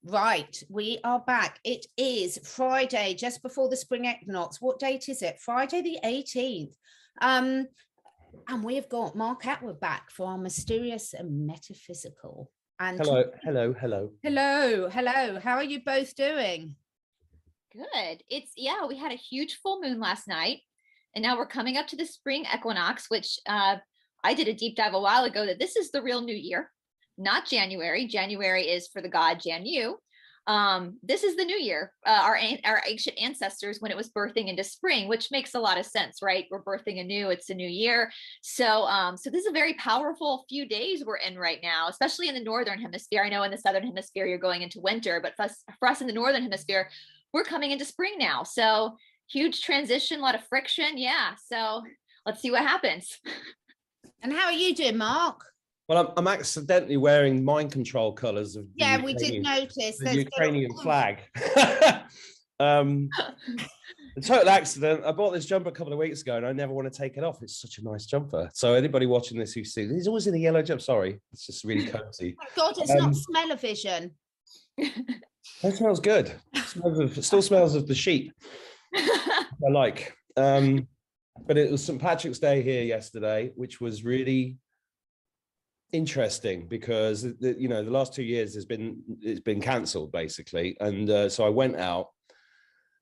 Right, we are back. It is Friday, just before the spring equinox. What date is it? Friday the 18th. And we've got Mark Attwood back for our mysterious and metaphysical. And hello. How are you both doing? Good. We had a huge full moon last night, and now we're coming up to the spring equinox, which I did a deep dive a while ago that this is the real new year. Not January. January is for the god Janu. This is the new year. Our ancient ancestors, when it was birthing into spring, which makes a lot of sense, right? We're birthing anew. It's a new year. So this is a very powerful few days we're in right now, especially in the northern hemisphere. I know in the southern hemisphere you're going into winter, but for us in the northern hemisphere, we're coming into spring now. So huge transition, a lot of friction. Yeah. So let's see what happens. And how are you doing, Mark? Well, I'm accidentally wearing mind control colours of we did notice the Ukrainian flag. A total accident. I bought this jumper a couple of weeks ago and I never want to take it off. It's such a nice jumper. So anybody watching this who sees, he's always in a yellow jumper. Sorry, it's just really cozy. Oh God, it's not smell-o-vision. It smells good. It still smells of the sheep. I like. But it was St. Patrick's Day here yesterday, which was really interesting because the last 2 years it's been cancelled basically, and so I went out.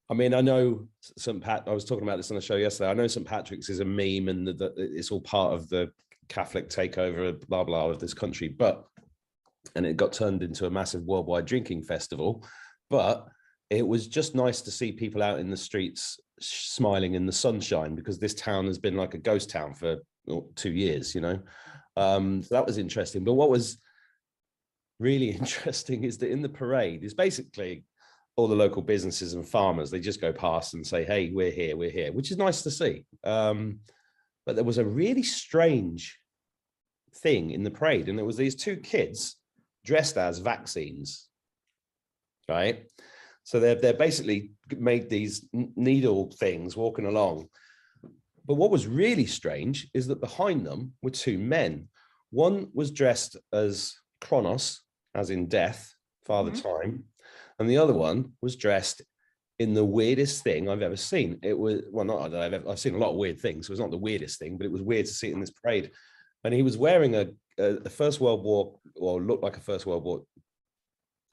I mean, I know I was talking about this on the show yesterday. I know St. Patrick's is a meme and that it's all part of the Catholic takeover, blah blah, of this country, and it got turned into a massive worldwide drinking festival. But it was just nice to see people out in the streets smiling in the sunshine, because this town has been like a ghost town for 2 years, so that was interesting. But what was really interesting is that in the parade is basically all the local businesses and farmers. They just go past and say, hey, we're here, which is nice to see. But there was a really strange thing in the parade, and there was these 2 kids dressed as vaccines, right? So they're basically made these needle things walking along. But what was really strange is that behind them were 2 men. One was dressed as Kronos, as in death, Father Time, and the other one was dressed in the weirdest thing I've ever seen. It was, well, not that I've seen a lot of weird things, so it was not the weirdest thing, but it was weird to see it in this parade. And he was wearing a First World War, or looked like a First World War.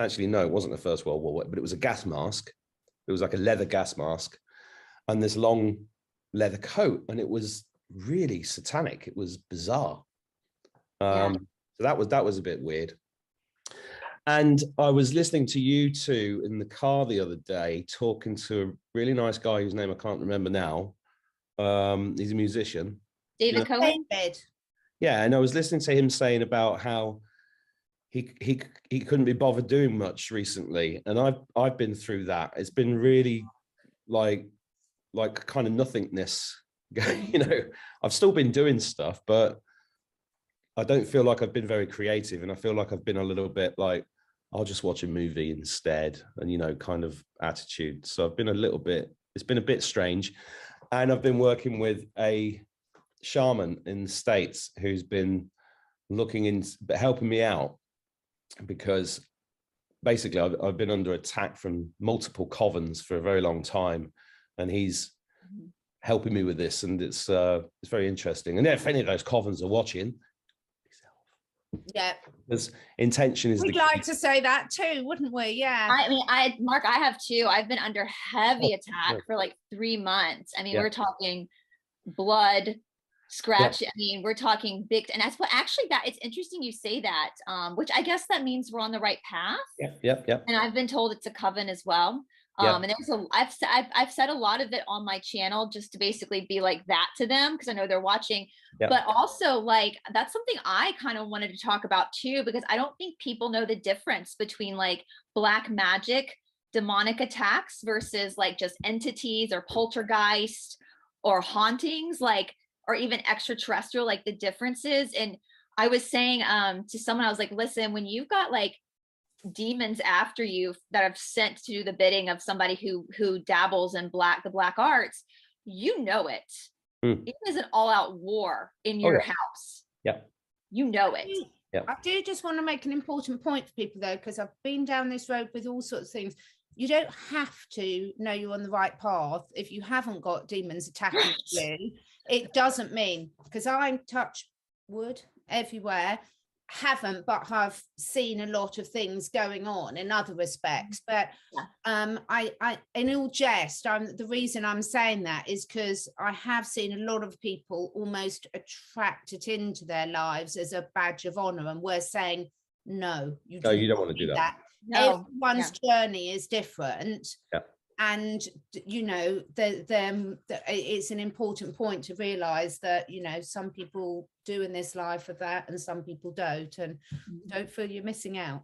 Actually, no, it wasn't a First World War, but it was a gas mask. It was like a leather gas mask and this long leather coat, and it was really satanic. It was bizarre. So that was a bit weird. And I was listening to you 2 in the car the other day, talking to a really nice guy whose name I can't remember now. He's a musician. David Cohen. Yeah, and I was listening to him saying about how he couldn't be bothered doing much recently, and I've been through that. It's been really like kind of nothingness. I've still been doing stuff, but I don't feel like I've been very creative, and I feel like I've been a little bit like, I'll just watch a movie instead, and kind of attitude. So I've been it's been a bit strange. And I've been working with a shaman in the States who's been helping me out, because basically I've been under attack from multiple covens for a very long time, and he's helping me with this, and it's very interesting. And if any of those covens are watching, yeah, because intention is. We'd like to say that too, wouldn't we? Yeah. I mean, Mark, I have too. I've been under heavy attack for like 3 months. I mean, we're talking blood, scratch. I mean, we're talking big, and that's what actually that it's interesting you say that, which I guess that means we're on the right path. Yep. And I've been told it's a coven as well. And I've said a lot of it on my channel just to basically be like that to them, because I know they're watching. But also, like, that's something I kind of wanted to talk about too, because I don't think people know the difference between like black magic, demonic attacks versus like just entities or poltergeist or hauntings, like, or even extraterrestrial, like the differences. And I was saying to someone, I was like, listen, when you've got like demons after you that have sent to do the bidding of somebody who dabbles in the black arts, it is an all-out war in your house. Yeah, you know it. Yeah. I do just want to make an important point for people though, because I've been down this road with all sorts of things. You don't have to know you're on the right path if you haven't got demons attacking you. It doesn't mean, because I touch wood everywhere, haven't, but have seen a lot of things going on in other respects. But I in all jest, the reason I'm saying that is because I have seen a lot of people almost attract it into their lives as a badge of honor, and we're saying no, you don't want to do that. No. Everyone's journey is different. Yeah. And you know, it's an important point to realize that, you know, some people do in this life of that and some people don't, and don't feel you're missing out.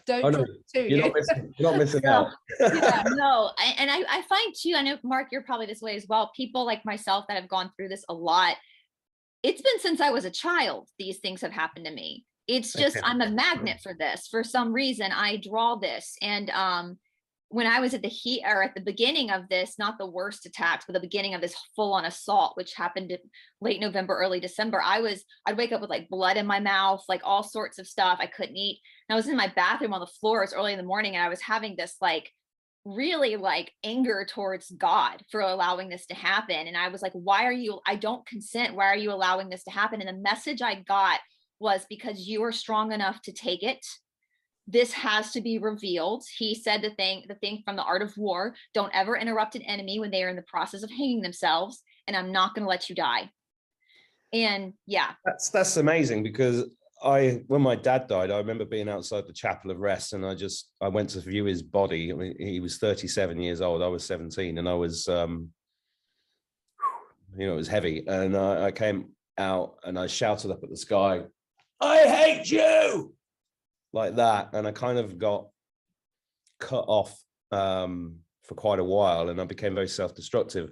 Don't you're not missing out. Yeah, no. And I find too, I know, Mark, you're probably this way as well, people like myself that have gone through this a lot, it's been since I was a child these things have happened to me. It's just I'm a magnet for this. For some reason I draw this. And when I was at the beginning of this, not the worst attacks, but the beginning of this full-on assault, which happened late November, early December, I'd wake up with like blood in my mouth, like all sorts of stuff. I couldn't eat. And I was in my bathroom on the floor. It was early in the morning, and I was having this like really like anger towards God for allowing this to happen. And I was like, I don't consent. Why are you allowing this to happen? And the message I got was, because you are strong enough to take it. This has to be revealed. He said the thing from The Art of War, don't ever interrupt an enemy when they are in the process of hanging themselves, and I'm not going to let you die. And yeah. That's amazing, because when my dad died, I remember being outside the chapel of rest, and I went to view his body. I mean, he was 37 years old. I was 17, and I was, it was heavy. And I came out and I shouted up at the sky, "I hate you!" like that. And I kind of got cut off for quite a while, and I became very self-destructive,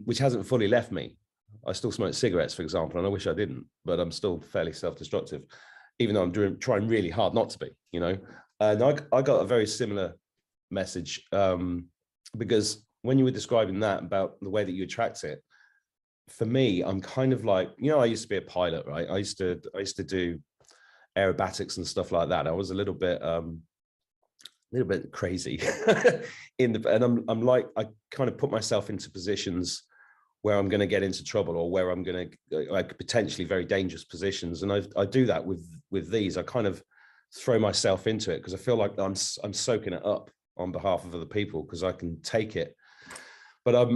which hasn't fully left me. I still smoke cigarettes, for example, and I wish I didn't, but I'm still fairly self-destructive, even though I'm trying really hard not to be, you know. And I got a very similar message, because when you were describing that about the way that you attract it, for me, I'm kind of like, you know, I used to be a pilot, right? I used to do aerobatics and stuff like that. I was a little bit crazy and I'm like, I kind of put myself into positions where I'm going to get into trouble, or where I'm going to like potentially very dangerous positions. And I do that with these. I kind of throw myself into it because I feel like I'm soaking it up on behalf of other people, because I can take it. But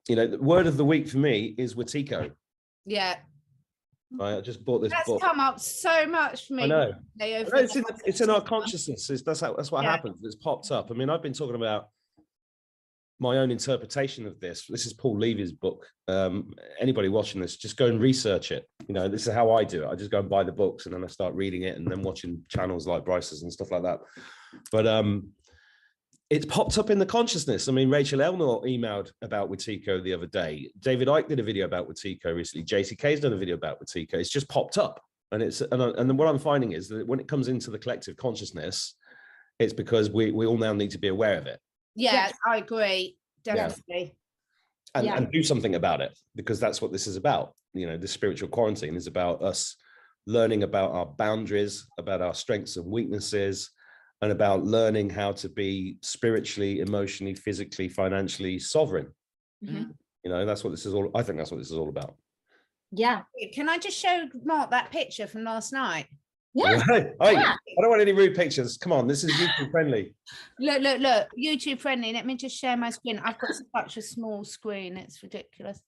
you know, the word of the week for me is Wetiko. Yeah. I just bought this book. That's come up so much for me. I know. It's in our consciousness. That's what happens. It's popped up. I mean, I've been talking about my own interpretation of this. This is Paul Levy's book. Anybody watching this, just go and research it. You know, this is how I do it. I just go and buy the books, and then I start reading it, and then watching channels like Brice's and stuff like that. But it's popped up in the consciousness. I mean, Rachel Elnor emailed about Wetiko the other day. David Icke did a video about Wetiko recently. JCK's done a video about Wetiko. It's just popped up. And and what I'm finding is that when it comes into the collective consciousness, it's because we all now need to be aware of it. Yeah, I agree. Definitely. And do something about it, because that's what this is about. You know, the spiritual quarantine is about us learning about our boundaries, about our strengths and weaknesses, and about learning how to be spiritually, emotionally, physically, financially sovereign. Mm-hmm. You know, that's what this is all. I think that's what this is all about. Yeah. Can I just show Mark that picture from last night? Yeah. Hey, I don't want any rude pictures. Come on, this is YouTube friendly. Look, YouTube friendly. Let me just share my screen. I've got such a small screen. It's ridiculous.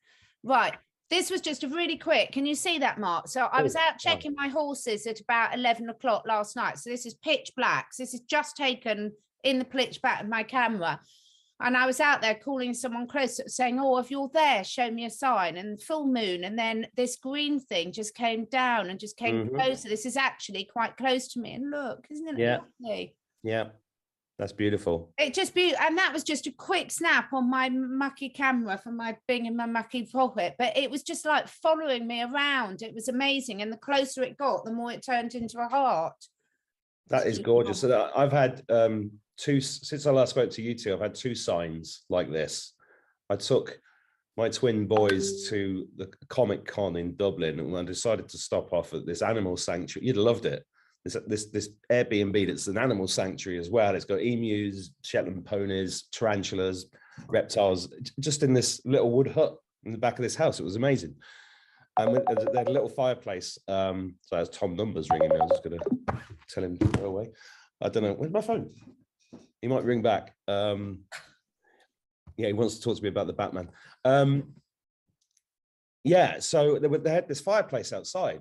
Right. This was just a really quick. Can you see that, Mark? So I was out checking my horses at about 11 o'clock last night. So this is pitch black. So this is just taken in the pitch black of my camera. And I was out there calling someone close, saying, "Oh, if you're there, show me a sign." And full moon. And then this green thing just came down and just came closer. This is actually quite close to me. And look, isn't it lovely? Yeah, that's beautiful. It just and that was just a quick snap on my mucky camera from my being in my mucky pocket. But it was just like following me around. It was amazing. And the closer it got, the more it turned into a heart. That is gorgeous. So I've had since I last spoke to you two, I've had two signs like this. I took my twin boys to the Comic Con in Dublin, and I decided to stop off at this animal sanctuary. You'd have loved it. This Airbnb that's an animal sanctuary as well. It's got emus, Shetland ponies, tarantulas, reptiles, just in this little wood hut in the back of this house. It was amazing. And they had a little fireplace. So that's Tom Numbers ringing me. I was just going to tell him to go away. I don't know. Where's my phone? He might ring back. Yeah, he wants to talk to me about the Batman. Yeah, so they had this fireplace outside,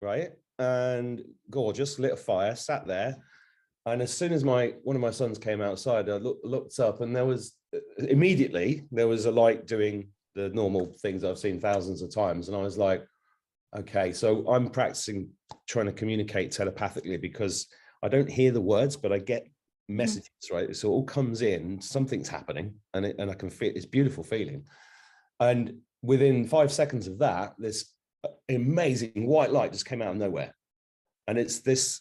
right? And gorgeous, lit a fire, sat there. And as soon as one of my sons came outside, I looked up, and there was immediately a light doing the normal things I've seen thousands of times. And I was like, okay, so I'm practicing trying to communicate telepathically, because I don't hear the words, but I get messages, right? So it all comes in, something's happening, and I can feel this beautiful feeling. And within 5 seconds of that, this amazing white light just came out of nowhere. And it's this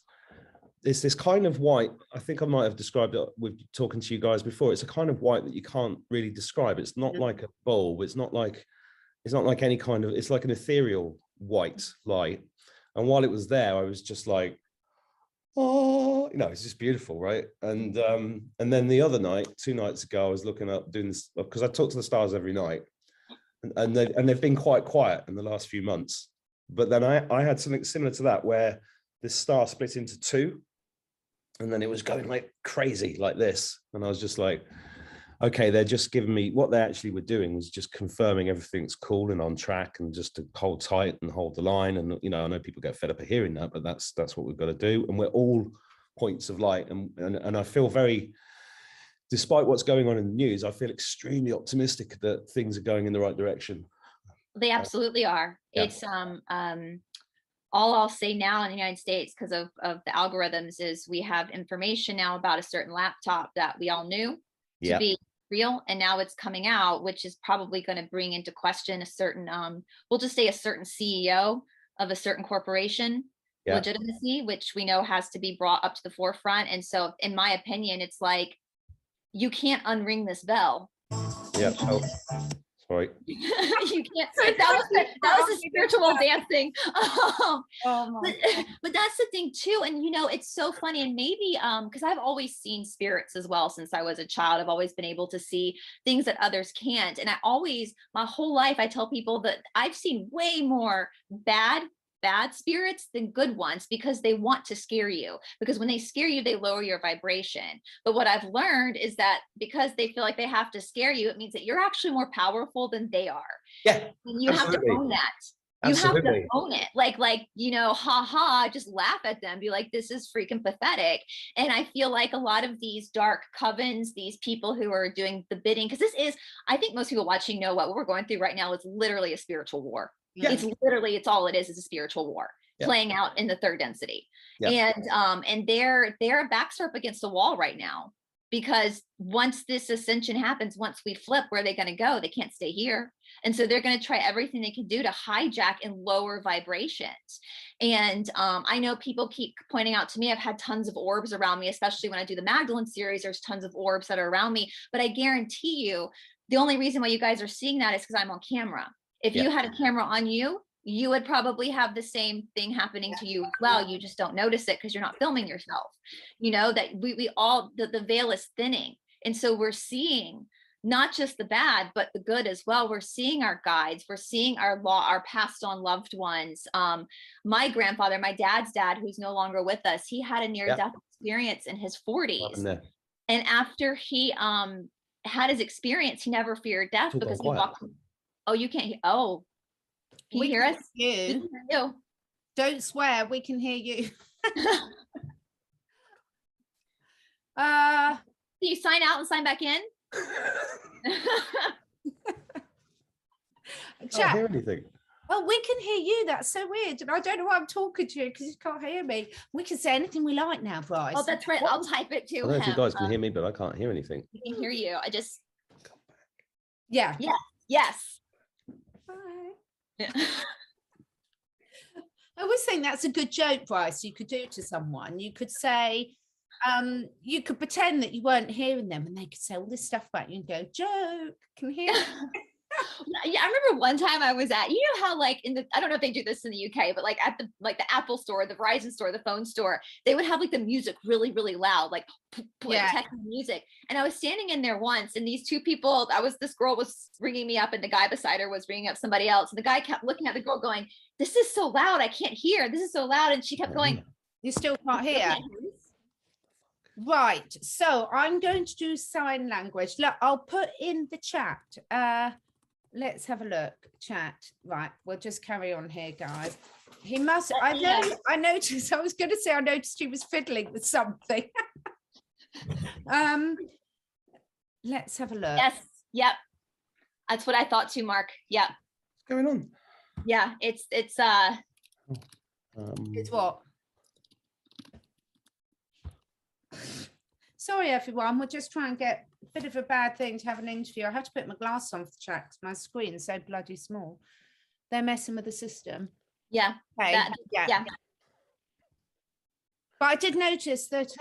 kind of white. I think I might have described it with talking to you guys before. It's a kind of white that you can't really describe. It's not like a bulb. It's not like any kind of, it's like an ethereal white light. And while it was there, I was just like, oh, it's just beautiful, right? And then the other night, 2 nights ago, I was looking up, doing this, because I talk to the stars every night, and they've been quite quiet in the last few months. But then I had something similar to that, where this star split into 2, and then it was going like crazy like this, and I was just like, okay, they're just giving me, what they actually were doing was just confirming everything's cool and on track, and just to hold tight and hold the line. And I know people get fed up of hearing that, but that's what we've got to do. And we're all points of light, and I feel very, despite what's going on in the news, I feel extremely optimistic that things are going in the right direction. They absolutely are. Yeah. It's all I'll say now in the United States, because of the algorithms, is we have information now about a certain laptop that we all knew to be real, and now it's coming out, which is probably going to bring into question a certain we'll just say a certain CEO of a certain corporation legitimacy, which we know has to be brought up to the forefront. And so in my opinion, it's like, you can't unring this bell. Yeah. Oh, sorry. You can't. That was a spiritual dancing. But that's the thing too. And it's so funny. And maybe because I've always seen spirits as well since I was a child. I've always been able to see things that others can't. And my whole life, I tell people that I've seen way more bad spirits than good ones, because they want to scare you, because when they scare you, they lower your vibration. But what I've learned is that because they feel like they have to scare you, it means that you're actually more powerful than they are. Yeah. And you have to own that. You have to own it. Like, just laugh at them, be like, this is freaking pathetic. And I feel like a lot of these dark covens, these people who are doing the bidding, because I think most people watching know what we're going through right now is literally a spiritual war. Yeah. It's all it is a spiritual war playing out in the third density. Yeah. And their backs are up against the wall right now, because once this ascension happens, once we flip, where are they going to go? They can't stay here. And so they're going to try everything they can do to hijack and lower vibrations. And I know people keep pointing out to me, I've had tons of orbs around me, especially when I do the Magdalene series, there's tons of orbs that are around me. But I guarantee you, the only reason why you guys are seeing that is because I'm on camera. If you had a camera on you, you would probably have the same thing happening to you as well. You just don't notice it because you're not filming yourself. That we all, the veil is thinning. And so we're seeing not just the bad, but the good as well. We're seeing our guides. We're seeing our passed on loved ones. My grandfather, my dad's dad, who's no longer with us, he had a near-death experience in his 40s. And after he had his experience, he never feared death because he walked. Oh, you can't hear. Oh, can you hear us? You. Don't swear. We can hear you. Do you sign out and sign back in? I can't hear anything. Oh, we can hear you. That's so weird. And I don't know why I'm talking to you, because you can't hear me. We can say anything we like now, Brice. Oh, that's right. I'll type it to him. I don't know if you guys can hear me, but I can't hear anything. We can hear you. I just. Yeah. Yes. Yeah. I always think that's a good joke, Brice, you could do to someone. You could say, you could pretend that you weren't hearing them, and they could say all this stuff about you and go, joke, can hear Yeah, I remember one time I was at, you know how like I don't know if they do this in the UK, but like at the Apple store, the Verizon store, the phone store, they would have like the music really, really loud, like Yeah. techno music. And I was standing in there once, and these two people, this girl was ringing me up, and the guy beside her was ringing up somebody else. And the guy kept looking at the girl going, "This is so loud, I can't hear. This is so loud." And she kept going, "You still can't hear." Right, so I'm going to do sign language. Look, I'll put in the chat. Let's have a look. Chat. Right, we'll just carry on here, guys. He must. I noticed. I was going to say I noticed he was fiddling with something. Let's have a look. Yes. Yep. That's what I thought too, Mark. Yep. What's going on? Yeah. It's It's what? Sorry, everyone. We're just trying to get a bit of a bad thing to have an interview. I have to put my glass on for the chat because my screen's so bloody small. They're messing with the system. Yeah. Okay. Yeah. But I did notice that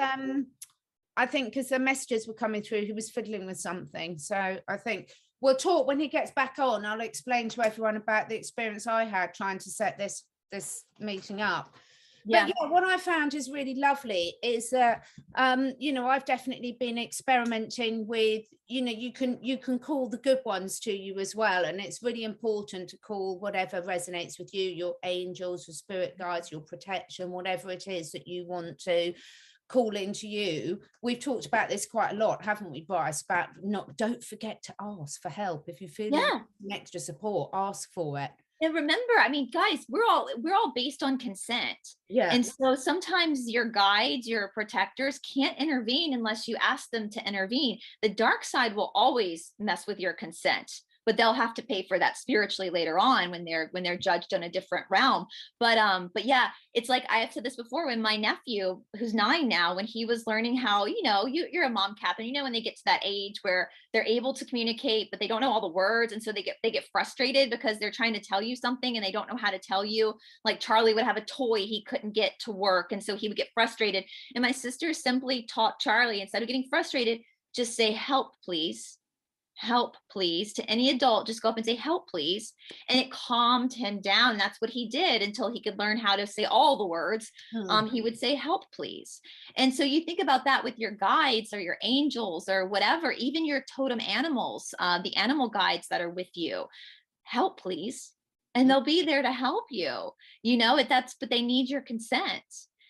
I think because the messages were coming through, he was fiddling with something. So I think we'll talk when he gets back on. I'll explain to everyone about the experience I had trying to set this meeting up. But yeah, what I found is really lovely is that, you know, I've definitely been experimenting with, you know, you can call the good ones to you as well. And it's really important to call whatever resonates with you, your angels, your spirit guides, your protection, whatever it is that you want to call into you. We've talked about this quite a lot, haven't we, Brice? About don't forget to ask for help. If you feel extra support, ask for it. And remember, I mean, guys, we're all based on consent. Yeah. And so sometimes your guides, your protectors can't intervene unless you ask them to intervene. The dark side will always mess with your consent, but they'll have to pay for that spiritually later on when they're judged on a different realm. But yeah, it's like I have said this before, when my nephew, who's 9 now, when he was learning how, you know, you're a mom, Captain, you know, when they get to that age where they're able to communicate, but they don't know all the words. And so they get frustrated because they're trying to tell you something and they don't know how to tell you. Like Charlie would have a toy he couldn't get to work. And so he would get frustrated. And my sister simply taught Charlie, instead of getting frustrated, just say, "Help, please. Help, please." To any adult, just go up and say, "Help, please." And it calmed him down. And that's what he did until he could learn how to say all the words. He would say, "Help, please." And so you think about that with your guides or your angels or whatever, even your totem animals, the animal guides that are with you. "Help, please." And they'll be there to help you, you know, but they need your consent.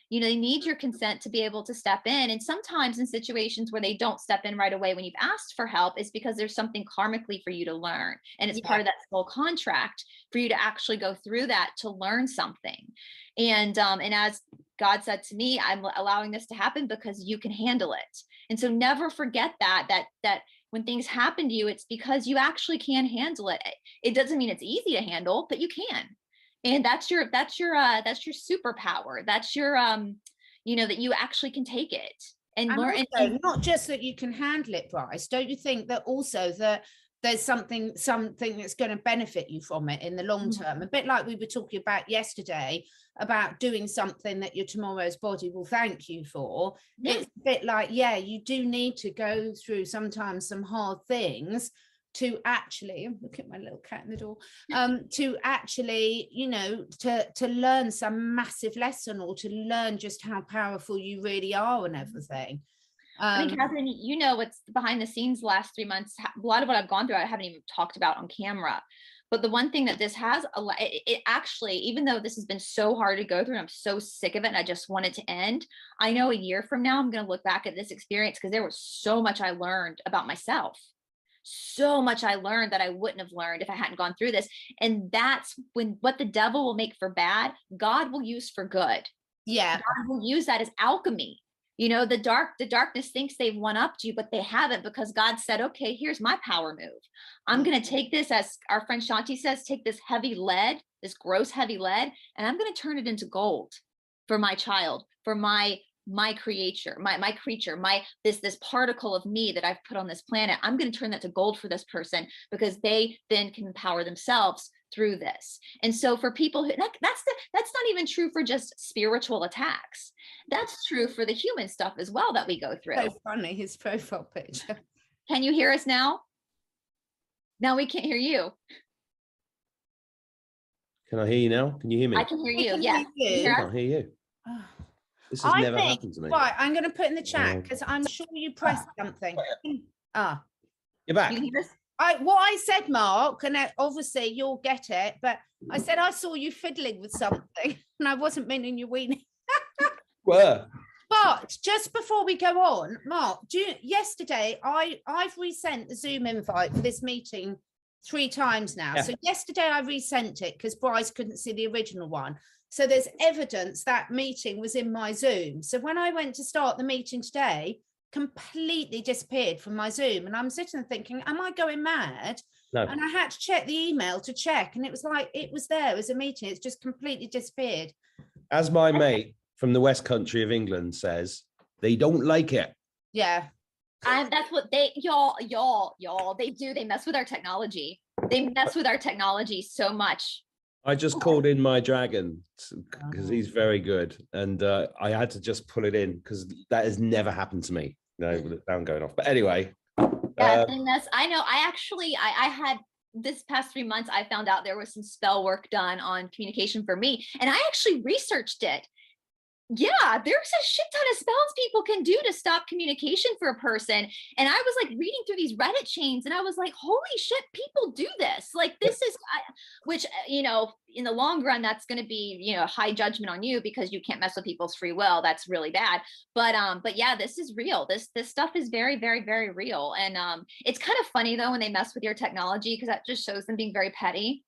You know, they need your consent to be able to step in. And sometimes in situations where they don't step in right away when you've asked for help, it's because there's something karmically for you to learn. And it's part of that soul contract for you to actually go through that to learn something. And as God said to me, I'm allowing this to happen because you can handle it. And so never forget that when things happen to you, it's because you actually can handle it. It doesn't mean it's easy to handle, but you can. And that's your superpower. That's your, you know, that you actually can take it and learn. Also, and not just that you can handle it, Brice. Don't you think that also that there's something that's going to benefit you from it in the long term? A bit like we were talking about yesterday about doing something that your tomorrow's body will thank you for. It's a bit like, yeah, you do need to go through sometimes some hard things to actually, look at my little cat in the door, to actually, you know, to learn some massive lesson or to learn just how powerful you really are and everything. I mean, Catherine, you know what's behind the scenes the last 3 months. A lot of what I've gone through, I haven't even talked about on camera. But the one thing that this has, it actually, even though this has been so hard to go through and I'm so sick of it and I just want it to end, I know a year from now, I'm going to look back at this experience because there was so much I learned about myself. So much I learned that I wouldn't have learned if I hadn't gone through this. And that's when what the devil will make for bad, God will use for good. Yeah. God will use that as alchemy. You know, the darkness thinks they've one-upped you, but they haven't, because God said, okay, here's my power move. I'm going to take this, as our friend Shanti says, take this heavy lead, this gross heavy lead, and I'm going to turn it into gold for my child, for my creature, my creature, this particle of me that I've put on this planet. I'm going to turn that to gold for this person, because they then can empower themselves through this. And so for people who, that's not even true for just spiritual attacks. That's true for the human stuff as well that we go through. So funny, his profile picture. Can you hear us now? Now we can't hear you. Can I hear you now? Can you hear me? I can hear you. can Yeah. hear you. I can't hear you. Oh. This has never happened to me. Right, I'm going to put in the chat because I'm sure you pressed something. You're back. You hear us? What I said, Mark, and obviously you'll get it, but I said I saw you fiddling with something, and I wasn't meaning you weenie. Were. But just before we go on, Mark, yesterday I've resent the Zoom invite for this meeting 3 times now. Yeah. So yesterday I resent it because Brice couldn't see the original one. So there's evidence that meeting was in my Zoom. So when I went to start the meeting today, completely disappeared from my Zoom. And I'm sitting there thinking, am I going mad? No. And I had to check the email to check. And it was like, it was there as a meeting. It's just completely disappeared. As my mate from the West Country of England says, they don't like it. Yeah. That's what y'all, they do. They mess with our technology. They mess with our technology so much. I just called in my dragon because he's very good. And I had to just pull it in because that has never happened to me. No, with the sound going off. But anyway. Yeah, I know. I had this past 3 months, I found out there was some spell work done on communication for me. And I actually researched it. Yeah, there's a shit ton of spells people can do to stop communication for a person. And I was like reading through these Reddit chains and I was like, holy shit, people do this. Like this is, which, you know, in the long run, that's going to be, you know, high judgment on you because you can't mess with people's free will. That's really bad. But yeah, this is real. This stuff is very, very, very real. And it's kind of funny though, when they mess with your technology, because that just shows them being very petty.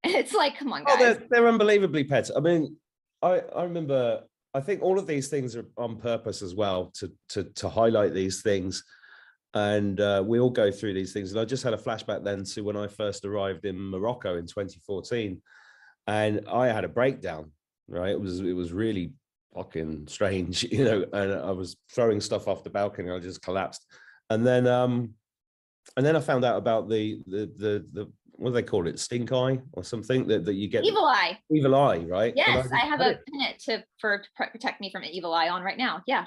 And it's like, come on, guys. Oh, they're unbelievably petty. I mean, I remember, I think all of these things are on purpose as well to highlight these things. And we all go through these things. And I just had a flashback then to when I first arrived in Morocco in 2014. And I had a breakdown, right? It was really fucking strange, you know, and I was throwing stuff off the balcony. I just collapsed. And then I found out about the what do they call it? Stink eye or something that you get. Evil eye. Evil eye, right? Yes, I have a pin to protect me from an evil eye on right now. Yeah.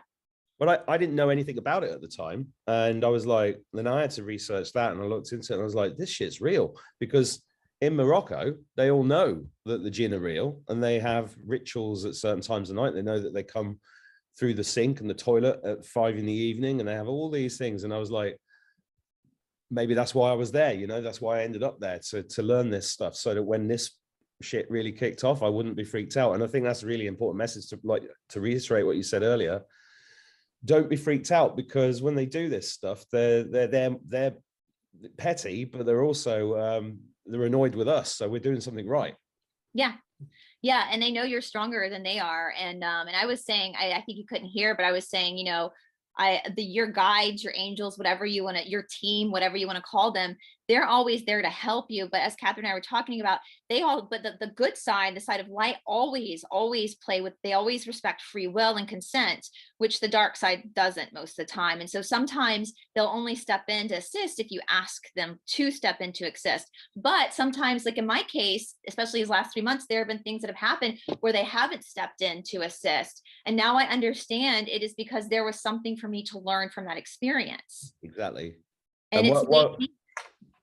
But I didn't know anything about it at the time. And I was like, then I had to research that and I looked into it and I was like, this shit's real. Because in Morocco, they all know that the jinn are real and they have rituals at certain times of night. They know that they come through the sink and the toilet at 5 PM and they have all these things. And I was like, maybe that's why I was there, you know, that's why I ended up there to learn this stuff so that when this shit really kicked off, I wouldn't be freaked out. And I think that's a really important message to reiterate what you said earlier. Don't be freaked out because when they do this stuff, they're petty, but they're also they're annoyed with us. So we're doing something right. Yeah. Yeah. And they know you're stronger than they are. And I was saying, I think you couldn't hear, but I was saying, you know, your guides, your angels, whatever you want to, your team, whatever you want to call them, they're always there to help you. But as Catherine and I were talking about, but the good side, the side of light, always they always respect free will and consent, which the dark side doesn't most of the time. And so sometimes they'll only step in to assist if you ask them to step in to assist. But sometimes, like in my case, especially these last 3 months, there have been things that have happened where they haven't stepped in to assist. And now I understand it is because there was something for me to learn from that experience. Exactly. And it's made me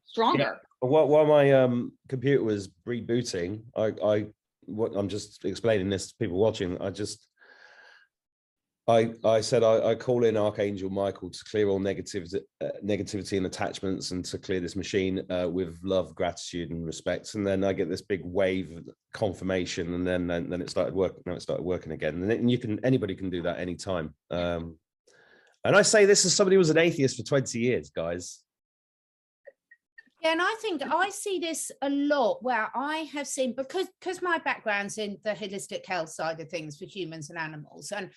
stronger. Yeah. While my computer was rebooting, I'm just explaining this to people watching. I said I call in Archangel Michael to clear all negativity and attachments and to clear this machine with love, gratitude, and respect. And then I get this big wave of confirmation, and then it started working. Now it started working again. And anybody can do that anytime. And I say this as somebody who was an atheist for 20 years, guys. Yeah, and I think I see this a lot where I have seen, because my background's in the holistic health side of things for humans and animals, and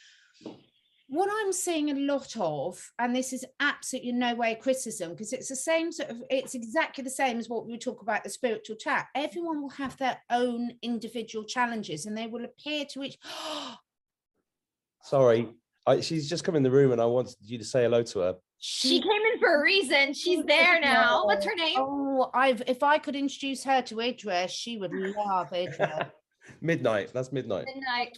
what I'm seeing a lot of, and this is absolutely no way criticism, because it's the same sort of, it's exactly the same as what we talk about the spiritual chat. Everyone will have their own individual challenges and they will appear to each. Sorry, she's just come in the room and I wanted you to say hello to her. She came in for a reason. She's there now. What's her name? Oh, if I could introduce her to Idris, she would love Idris. Midnight. That's midnight.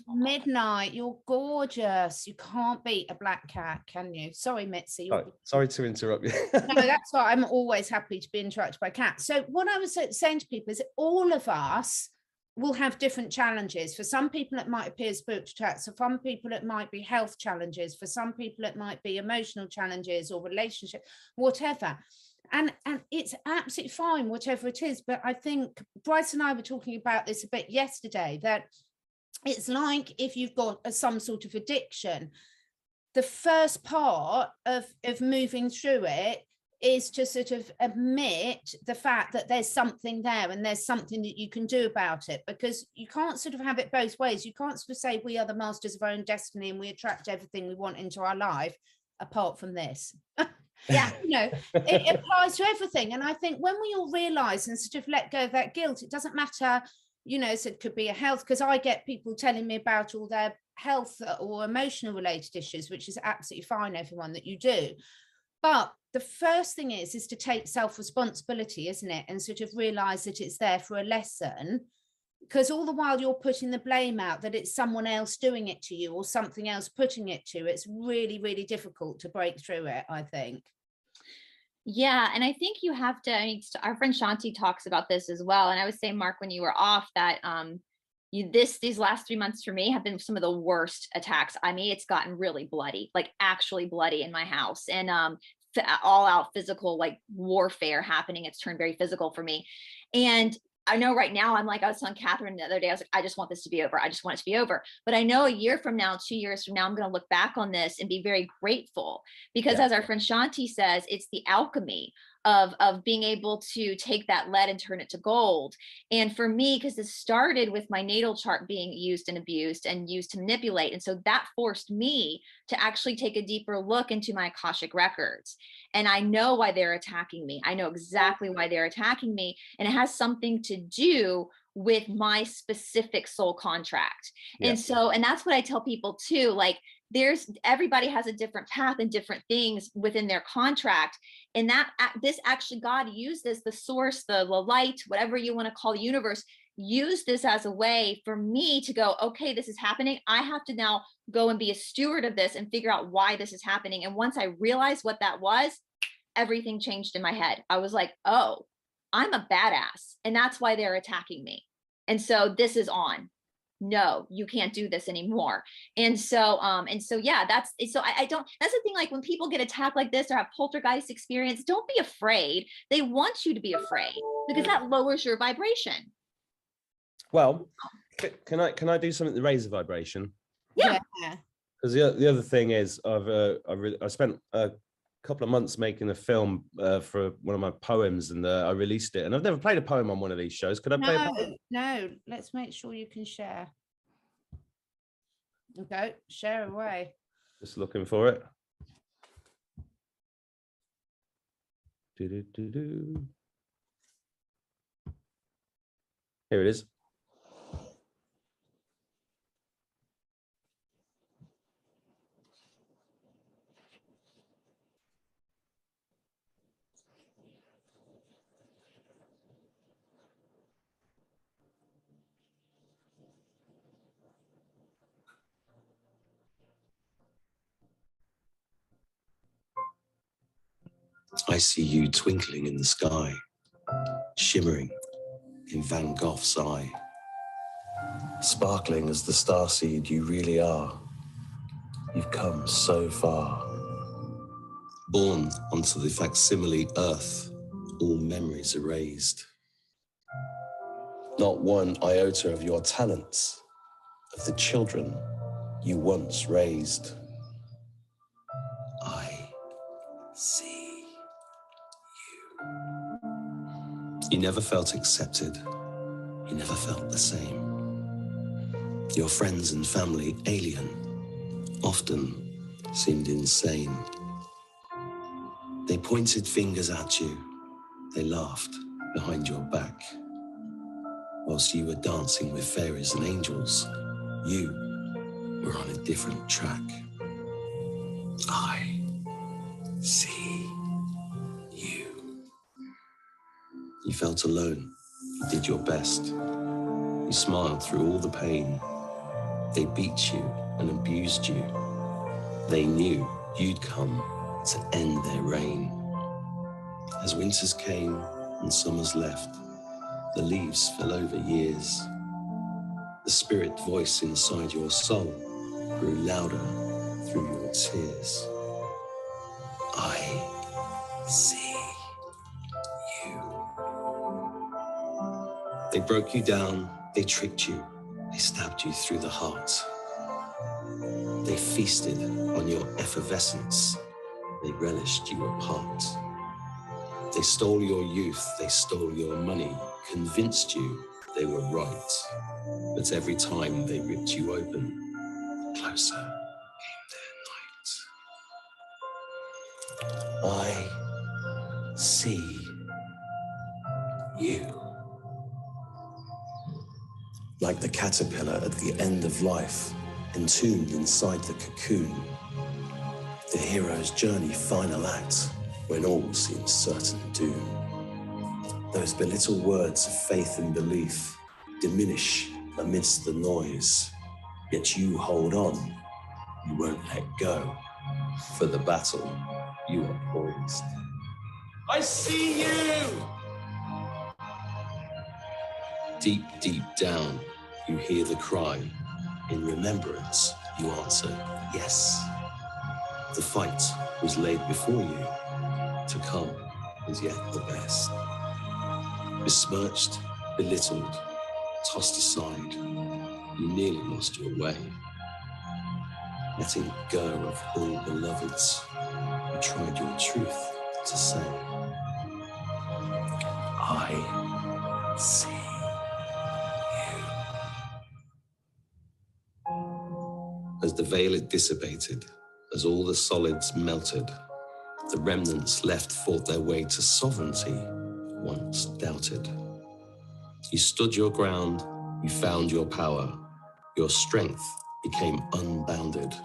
Midnight. You're gorgeous. You can't beat a black cat, can you? Sorry, Mitzi. Sorry to interrupt you. No, that's why I'm always happy to be interrupted by cats. So what I was saying to people is all of us will have different challenges. For some people, it might appear spiritual attacks. For some people, it might be health challenges. For some people, it might be emotional challenges or relationship, whatever. And it's absolutely fine, whatever it is. But I think Brice and I were talking about this a bit yesterday, that it's like if you've got some sort of addiction, the first part of moving through it is to sort of admit the fact that there's something there and there's something that you can do about it, because you can't sort of have it both ways. You can't sort of say we are the masters of our own destiny and we attract everything we want into our life apart from this. Yeah, you know, it applies to everything. And I think when we all realize and sort of let go of that guilt, it doesn't matter, you know, so it could be a health, because I get people telling me about all their health or emotional related issues, which is absolutely fine, everyone, that you do. But the first thing is to take self-responsibility, isn't it? And sort of realize that it's there for a lesson, because all the while you're putting the blame out that it's someone else doing it to you or something else putting it to, it's really, really difficult to break through it, I think. Yeah. And I think you have to, I mean, our friend Shanti talks about this as well. And I would say, Mark, when you were off, that these last 3 months for me have been some of the worst attacks. I mean, it's gotten really bloody, like actually bloody in my house, and all out physical, like warfare happening. It's turned very physical for me. And I know right now, I was telling Catherine the other day, I was like, I just want this to be over. I just want it to be over. But I know a year from now, 2 years from now, I'm going to look back on this and be very grateful, because as our friend Shanti says, it's the alchemy of being able to take that lead and turn it to gold. And for me, because this started with my natal chart being used and abused and used to manipulate. And so that forced me to actually take a deeper look into my Akashic records. And I know why they're attacking me. I know exactly why they're attacking me. And it has something to do with my specific soul contract. Yeah. And that's what I tell people too, like, everybody has a different path and different things within their contract. And this actually, God used this, the source, the light, whatever you want to call the universe, use this as a way for me to go, okay, this is happening. I have to now go and be a steward of this and figure out why this is happening. And once I realized what that was, everything changed in my head. I was like, oh, I'm a badass. And that's why they're attacking me. And so this is on. No, you can't do this anymore. And so yeah, that's the thing, like when people get attacked like this or have poltergeist experience, don't be afraid. They want you to be afraid, because that lowers your vibration. Well, can I do something to raise the vibration? Yeah. Because the other thing is, I spent a couple of months making a film for one of my poems, and I released it. And I've never played a poem on one of these shows. Could I play a poem? No, let's make sure you can share. Okay, share away. Just looking for it. Here it is. I see you twinkling in the sky, shimmering in Van Gogh's eye, sparkling as the starseed you really are. You've come so far. Born onto the facsimile earth, all memories erased. Not one iota of your talents, of the children you once raised. I see. You never felt accepted. You never felt the same. Your friends and family alien, often seemed insane. They pointed fingers at you. They laughed behind your back. Whilst you were dancing with fairies and angels, you were on a different track. I see you. You felt alone. You did your best. You You smiled through all the pain. They beat you and abused you. They knew you'd come to end their reign. As winters came and summers left, the leaves fell over years. The spirit voice inside your soul grew louder through your tears. I see you. They broke you down, they tricked you, they stabbed you through the heart. They feasted on your effervescence, they relished you apart. They stole your youth, they stole your money, convinced you they were right. But every time they ripped you open, closer came their night. I see you. Like the caterpillar at the end of life, entombed inside the cocoon. The hero's journey final act, when all seems certain doom. Those belittled words of faith and belief diminish amidst the noise, yet you hold on, you won't let go. For the battle, you are poised. I see you! Deep, deep down, you hear the cry. In remembrance, you answer, yes. The fight was laid before you. To come is yet the best. Besmirched, belittled, tossed aside, you nearly lost your way. Letting go of all beloveds, you tried your truth to say. I see you. As the veil it dissipated, as all the solids melted, the remnants left fought their way to sovereignty, once doubted. You stood your ground, you found your power, your strength became unbounded.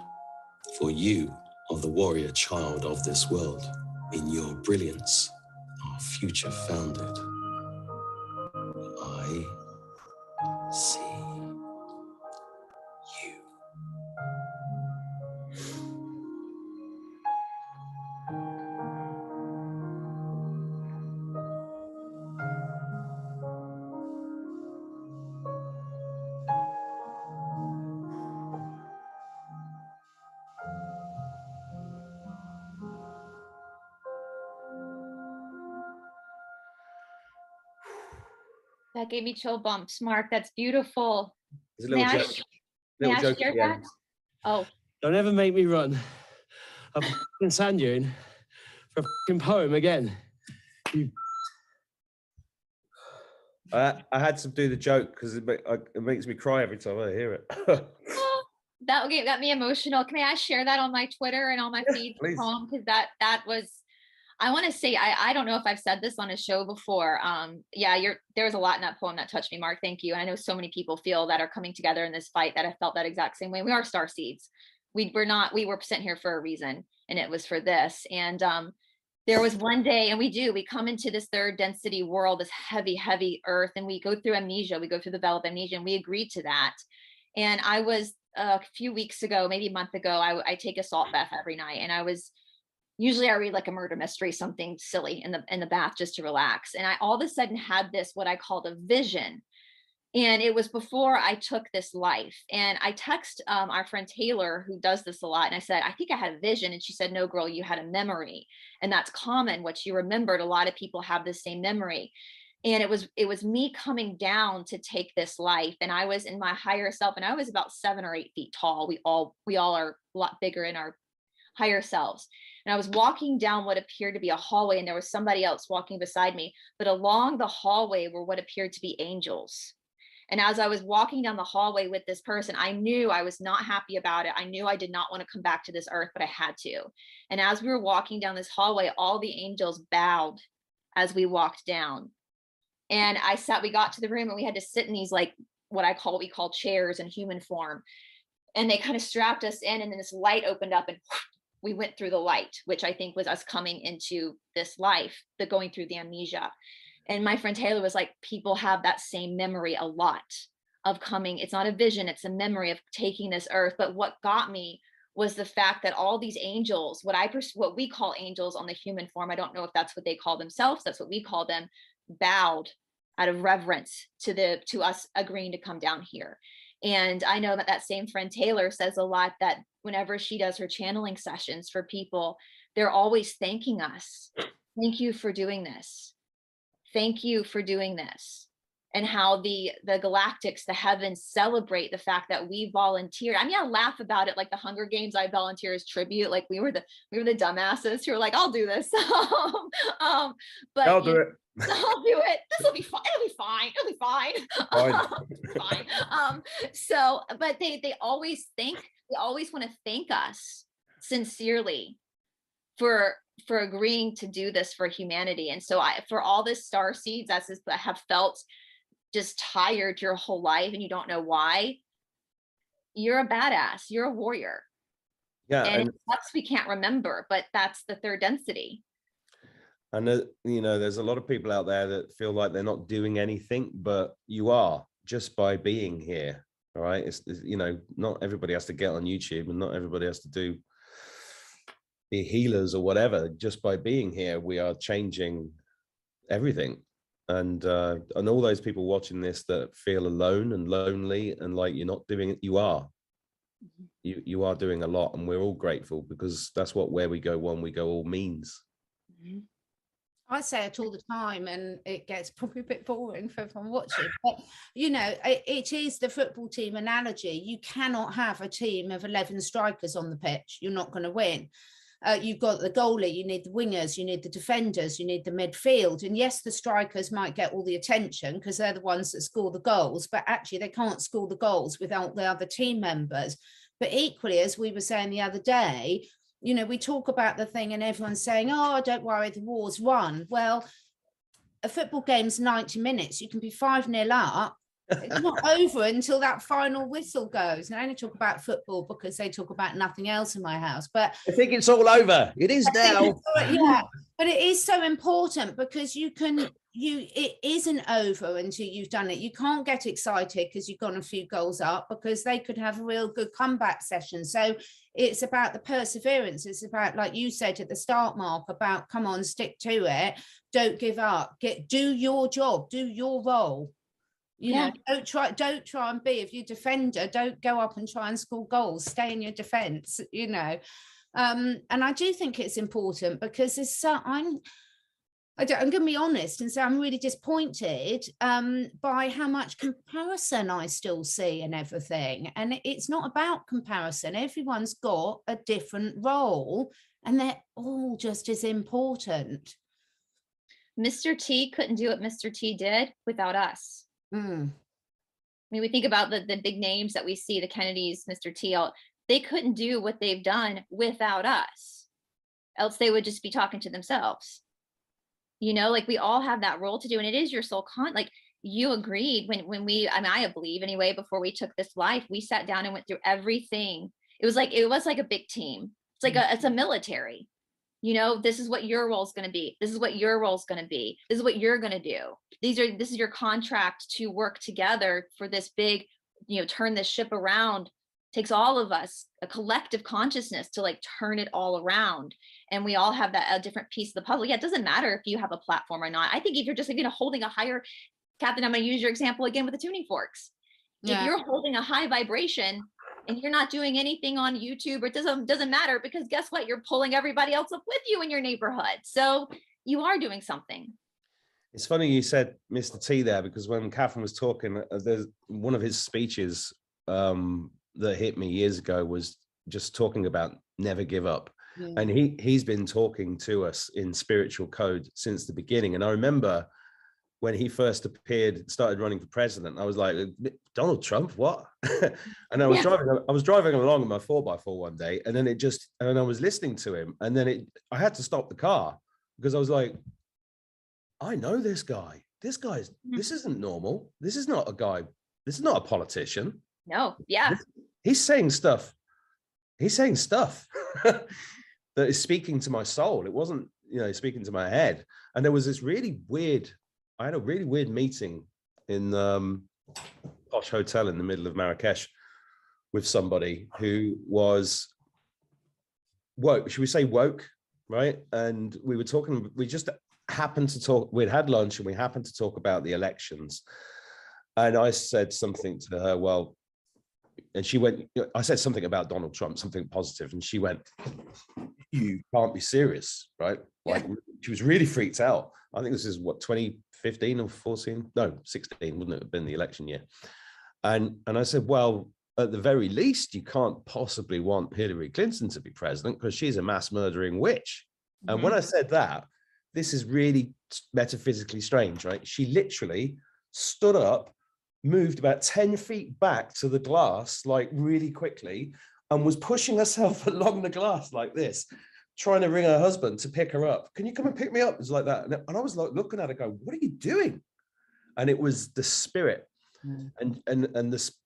For you are the warrior child of this world. In your brilliance, our future founded. I see you. That gave me chill bumps, Mark. That's beautiful. There's a little joke. May I joke share at the that? end. Oh, Don't ever make me run a f***ing sand dune for a f***ing poem again. I had to do the joke because it makes me cry every time I hear it. that got me emotional. Can I share that on my Twitter and on my feed? Please. Because that was, I want to say, I don't know if I've said this on a show before. There was a lot in that poem that touched me, Mark. Thank you. And I know so many people feel that are coming together in this fight that have felt that exact same way. We are star seeds. We were sent here for a reason, and it was for this. And there was one day, and we come into this third density world, this heavy, heavy earth, and we go through amnesia. We go through the veil of amnesia, and we agreed to that. And I was a few weeks ago, maybe a month ago, I take a salt bath every night, and usually I read like a murder mystery, something silly in the bath just to relax. And I all of a sudden had this, what I called a vision. And it was before I took this life. And I text our friend Taylor, who does this a lot. And I said, I think I had a vision. And she said, no, girl, you had a memory. And that's common. What you remembered, a lot of people have the same memory. And it was me coming down to take this life. And I was in my higher self, and I was about 7 or 8 feet tall. We all are a lot bigger in our higher selves. And I was walking down what appeared to be a hallway, and there was somebody else walking beside me, but along the hallway were what appeared to be angels. And as I was walking down the hallway with this person, I knew I was not happy about it. I knew I did not want to come back to this earth, but I had to. And as we were walking down this hallway, all the angels bowed as we walked down. And we got to the room, and we had to sit in these, like, what we call chairs in human form. And they kind of strapped us in, and then this light opened up, and we went through the light, which I think was us coming into this life, going through the amnesia. And my friend Taylor was like, people have that same memory a lot of coming. It's not a vision, it's a memory of taking this earth. But what got me was the fact that all these angels, what we call angels on the human form, I don't know if that's what they call themselves, that's what we call them, bowed out of reverence to us agreeing to come down here. And I know that same friend Taylor says a lot that whenever she does her channeling sessions for people, they're always thanking us. Thank you for doing this. Thank you for doing this. And how the galactics, the heavens, celebrate the fact that we volunteered. I mean, I laugh about it like the Hunger Games. I volunteer as tribute. Like we were the dumbasses who were like, I'll do this. But I'll do it. I'll do it. This will be fine. It'll be fine. It'll be fine. Fine. So, but they always want to thank us sincerely for agreeing to do this for humanity. And so for all this star seeds that have felt just tired your whole life and you don't know why, you're a badass, you're a warrior. Yeah. And it sucks we can't remember, but that's the third density. And there's a lot of people out there that feel like they're not doing anything, but you are, just by being here. All right. It's not everybody has to get on YouTube, and not everybody has to be healers or whatever. Just by being here, we are changing everything. And all those people watching this that feel alone and lonely and like you're not doing it, you are. Mm-hmm. You are doing a lot, and we're all grateful, because that's what "where we go one, we go all" means. Mm-hmm. I say it all the time, and it gets probably a bit boring for everyone watching, but it is the football team analogy. You cannot have a team of 11 strikers on the pitch. You're not going to win. You've got the goalie, you need the wingers, you need the defenders, you need the midfield. And yes, the strikers might get all the attention because they're the ones that score the goals, but actually they can't score the goals without the other team members. But equally, as we were saying the other day, we talk about the thing and everyone's saying, oh, don't worry, the war's won. Well, a football game's 90 minutes. You can be 5-0 up. It's not over until that final whistle goes. And I only talk about football because they talk about nothing else in my house. But I think it's all over. It is now. Yeah, but it is so important because it isn't over until you've done it. You can't get excited because you've gone a few goals up, because they could have a real good comeback session. So it's about the perseverance. It's about, like you said at the start, Mark, about come on, stick to it. Don't give up. Do your job. Do your role. Don't try and be, if you're a defender, don't go up and try and score goals. Stay in your defense. And I do think it's important because I'm going to be honest and say I'm really disappointed by how much comparison I still see in everything. And it's not about comparison. Everyone's got a different role and they're all just as important. Mr. T couldn't do what Mr. T did without us. I mean, we think about the big names that we see, the Kennedys, Mr. T, they couldn't do what they've done without us. Else they would just be talking to themselves. Like we all have that role to do. And it is your soul like you agreed when we, I believe anyway, before we took this life, we sat down and went through everything. It was like a big team. It's like it's a military. This is what your role is going to be. This is what your role is going to be. This is what you're going to do. This is your contract to work together for this big, turn this ship around. It takes all of us, a collective consciousness, to like turn it all around. And we all have a different piece of the puzzle. Yeah, it doesn't matter if you have a platform or not. I think if you're just holding a higher, Catherine, I'm going to use your example again with the tuning forks. Yeah. If you're holding a high vibration and you're not doing anything on YouTube, it doesn't matter, because guess what? You're pulling everybody else up with you in your neighborhood. So you are doing something. It's funny you said Mr. T there, because when Catherine was talking, there's one of his speeches that hit me years ago was just talking about never give up. Yeah. And he's been talking to us in spiritual code since the beginning. And I remember when he first started running for president, I was like, Donald Trump, what? And I was driving along in my 4x4 one day, and then I was listening to him, and then I had to stop the car because I was like, I know this guy. This isn't normal. This is not a guy. This is not a politician. No. Yeah. He's saying stuff. That is speaking to my soul. It wasn't, speaking to my head. And there was this I had a really weird meeting in posh hotel in the middle of Marrakesh with somebody who was woke. Should we say woke? Right. And we were talking, we just happened to talk, we'd had lunch and we happened to talk about the elections. And I said something to her, well, and she went, I said something about Donald Trump, something positive. And she went, you can't be serious, right? Like she was really freaked out. I think this is what, 2015 or 14? No, 16, wouldn't it have been the election year? And I said, well, at the very least, you can't possibly want Hillary Clinton to be president because she's a mass murdering witch. Mm-hmm. And when I said that, this is really metaphysically strange, right? She literally stood up, moved about 10 feet back to the glass, like really quickly, and was pushing herself along the glass like this, trying to ring her husband to pick her up. Can you come and pick me up? It was like that. And I was like looking at her going, what are you doing? And it was the spirit. And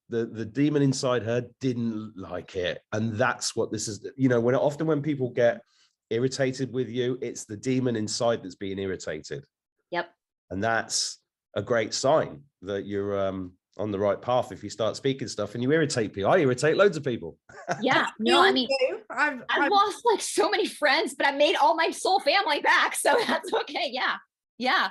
the demon inside her didn't like it. And that's what this is. You know, when people get irritated with you, it's the demon inside that's being irritated. Yep. And that's a great sign that you're on the right path. If you start speaking stuff and you irritate people, I irritate loads of people. Yeah. No, I mean, I've lost like so many friends, but I made all my soul family back. So that's okay. Yeah. Yeah.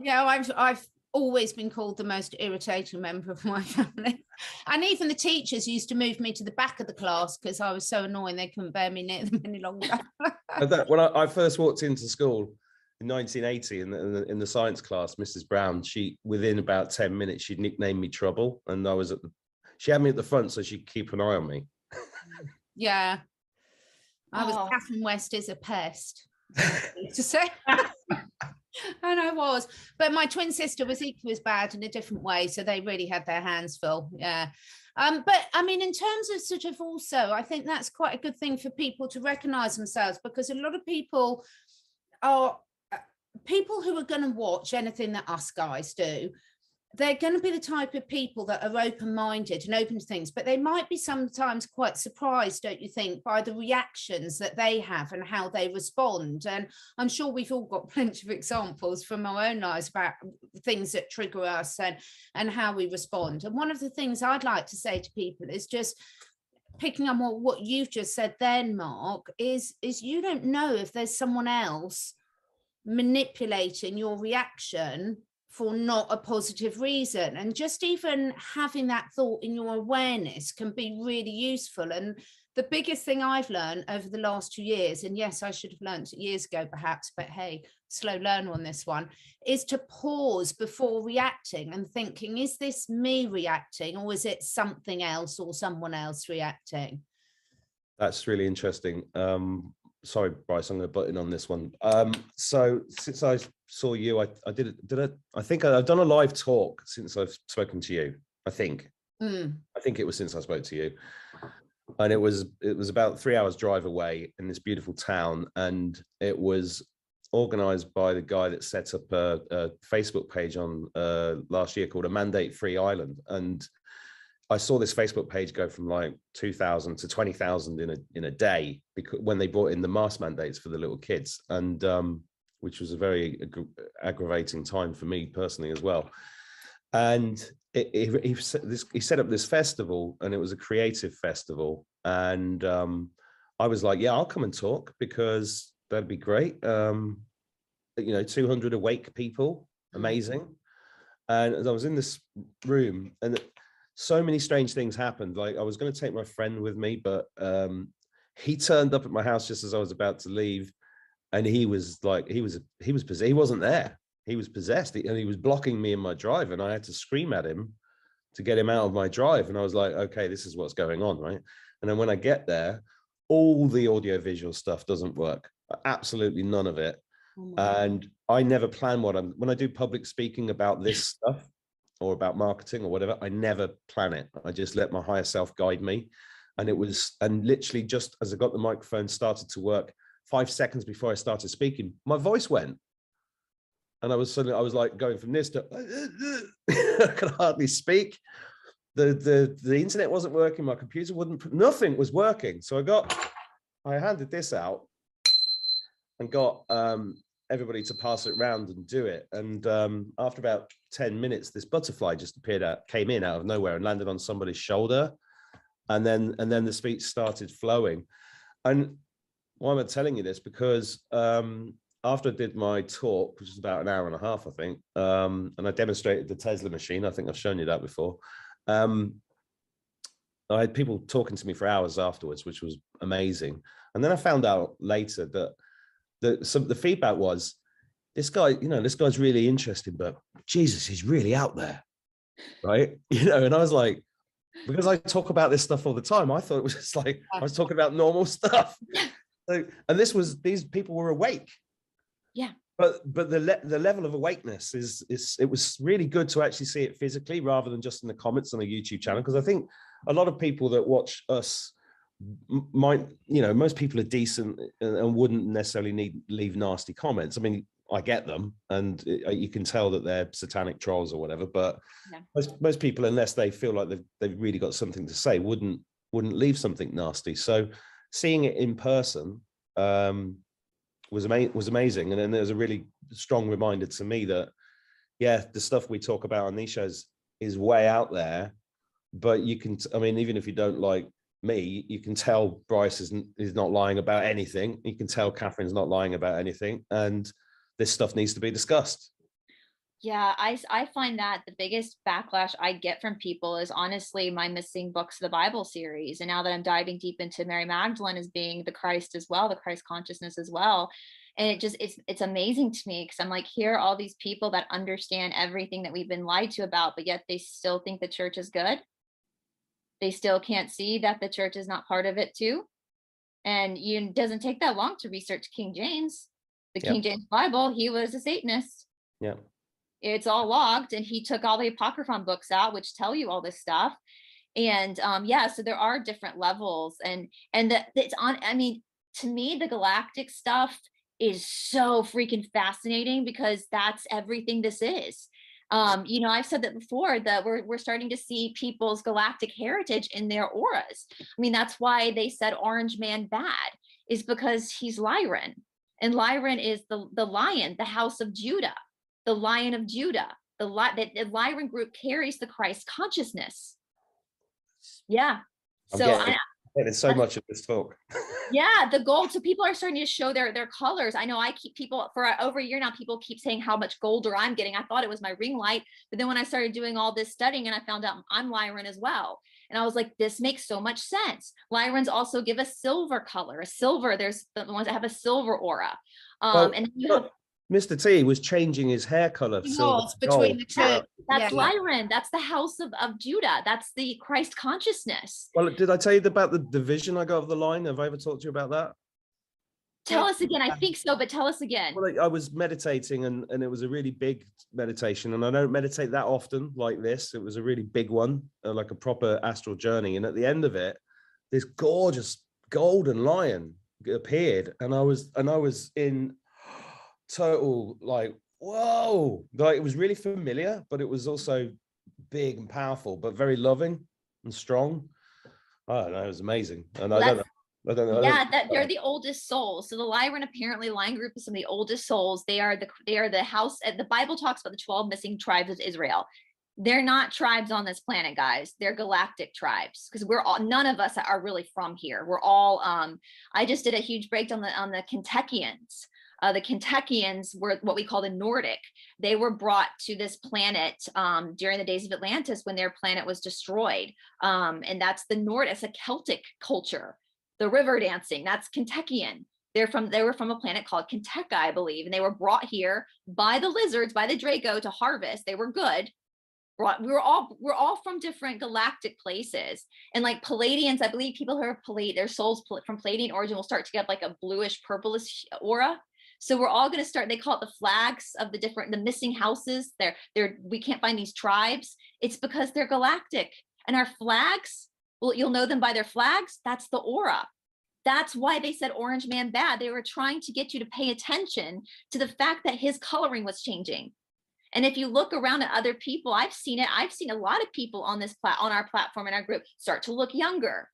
Yeah. I've always been called the most irritating member of my family. And even the teachers used to move me to the back of the class because I was so annoying they couldn't bear me near them any longer. When I first walked into school in 1980 in the science class, Mrs. Brown, she within about 10 minutes, she'd nicknamed me Trouble. And she had me at the front so she'd keep an eye on me. Yeah. I was Catherine West is a pest. To say. And I was, but my twin sister was equally as bad in a different way, so they really had their hands full. Yeah. But I mean, in terms of sort of also, I think that's quite a good thing for people to recognize themselves, because a lot of people are people who are going to watch anything that us guys do. They're going to be the type of people that are open-minded and open to things, but they might be sometimes quite surprised, don't you think, by the reactions that they have and how they respond. And I'm sure we've all got plenty of examples from our own lives about things that trigger us and how we respond. And one of the things I'd like to say to people is just picking up on what you've just said then, Mark, is you don't know if there's someone else manipulating your reaction for not a positive reason. And just even having that thought in your awareness can be really useful. And the biggest thing I've learned over the last 2 years, and yes, I should have learned it years ago perhaps, but hey, slow learner on this one, is to pause before reacting and thinking, is this me reacting or is it something else or someone else reacting? That's really interesting. Sorry, Brice, I'm going to butt in on this one. So since I saw you, I think I've done a live talk since I've spoken to you. I think it was since I spoke to you, and it was about 3 hours drive away in this beautiful town, and it was organized by the guy that set up a Facebook page on last year called A Mandate Free Island. And I saw this Facebook page go from like 2,000 to 20,000 in a day, because when they brought in the mask mandates for the little kids, and which was a very aggravating time for me personally as well. And he set up this festival, and it was a creative festival. And I was like, yeah, I'll come and talk, because that'd be great. 200 awake people, amazing. And I was in this room, and so many strange things happened. Like, I was going to take my friend with me, but he turned up at my house just as I was about to leave, and he was possessed. He wasn't there. He was possessed, and he was blocking me in my drive, and I had to scream at him to get him out of my drive. And I was like, okay, this is what's going on, right? And then when I get there, all the audio-visual stuff doesn't work. Absolutely none of it. And I never plan when I do public speaking about this stuff, or about marketing or whatever, I never plan it. I just let my higher self guide me. And literally just as I got the microphone started to work, 5 seconds before I started speaking, my voice went. And I was like going from this to, I could hardly speak. The internet wasn't working. My computer nothing was working. So I handed this out and got everybody to pass it around and do it. And after about 10 minutes, this butterfly just came in out of nowhere and landed on somebody's shoulder. And then the speech started flowing. And why am I telling you this? Because after I did my talk, which was about an hour and a half, I think, and I demonstrated the Tesla machine, I think I've shown you that before. I had people talking to me for hours afterwards, which was amazing. And then I found out later that the feedback was, this guy, this guy's really interesting, but Jesus, he's really out there, right? And I was like, because I talk about this stuff all the time, I thought it was just like I was talking about normal stuff. And these people were awake. Yeah. But the level of awakeness it was really good to actually see it physically rather than just in the comments on a YouTube channel, because I think a lot of people that watch us might, most people are decent and wouldn't necessarily leave nasty comments. I mean, I get them, and you can tell that they're satanic trolls or whatever, but most people, unless they feel like they've really got something to say, wouldn't leave something nasty. So seeing it in person was amazing. And then there's a really strong reminder to me that, the stuff we talk about on these shows is way out there, but you can, even if you don't like me, you can tell Brice is not lying about anything. You can tell Catherine's not lying about anything. And this stuff needs to be discussed. Yeah, I find that the biggest backlash I get from people is honestly my Missing Books of the Bible series. And now that I'm diving deep into Mary Magdalene as being the Christ as well, the Christ consciousness as well. And it's amazing to me, because I'm like, here are all these people that understand everything that we've been lied to about, but yet they still think the church is good. They still can't see that the church is not part of it too. And it doesn't take that long to research King James. The King James Bible, he was a Satanist. Yeah. It's all logged, and he took all the Apocryphon books out, which tell you all this stuff. And so there are different levels, and it's on, to me, the galactic stuff is so freaking fascinating, because that's everything this is. I've said that before, that we're starting to see people's galactic heritage in their auras. That's why they said Orange Man bad, is because he's Lyran. And Lyran is the lion, the house of Judah, the Lion of Judah. The Lyran group carries the Christ consciousness. Yeah. I'm getting so much of this talk. Yeah, the gold. So people are starting to show their colors. I know I keep people for over a year now, people keep saying how much golder I'm getting. I thought it was my ring light. But then when I started doing all this studying, and I found out I'm Lyran as well. And I was like, this makes so much sense. Lyrans also give a silver color, a silver. There's the ones that have a silver aura. And you have Mr. T was changing his hair color. Between the two. That's Lyran. That's the house of Judah. That's the Christ consciousness. Well, did I tell you about the vision I got of the line? Have I ever talked to you about that? Tell us again. I think so, but tell us again. Well, I was meditating, and it was a really big meditation, and I don't meditate that often like this. It was a really big one, like a proper astral journey. And at the end of it, this gorgeous golden lion appeared, and I was in total, like, whoa, like, it was really familiar, but it was also big and powerful, but very loving and strong. I don't know, it was amazing. And I don't know. Yeah, they're the oldest souls. So the Lyran, apparently, Lion group is some of the oldest souls. They are the house. The Bible talks about the 12 missing tribes of Israel. They're not tribes on this planet, guys. They're galactic tribes, because none of us are really from here. We're all I just did a huge breakdown on the Kentuckians. The Kentuckians were what we call the Nordic. They were brought to this planet during the days of Atlantis, when their planet was destroyed. And that's the Nordic. It's a Celtic culture. The river dancing, that's Kentuckian. They were from a planet called Kentucky, I believe. And they were brought here by the lizards, by the Draco, to harvest. They were good. We're all from different galactic places. And like Palladians, I believe people who are their souls from Palladian origin will start to get like a bluish, purplish aura. So we're all going to start, they call it the flags of the missing houses. We can't find these tribes. It's because they're galactic. And our flags, well, you'll know them by their flags. That's the aura. That's why they said Orange Man bad. They were trying to get you to pay attention to the fact that his coloring was changing. And if you look around at other people, I've seen it. I've seen a lot of people on our platform, in our group, start to look younger.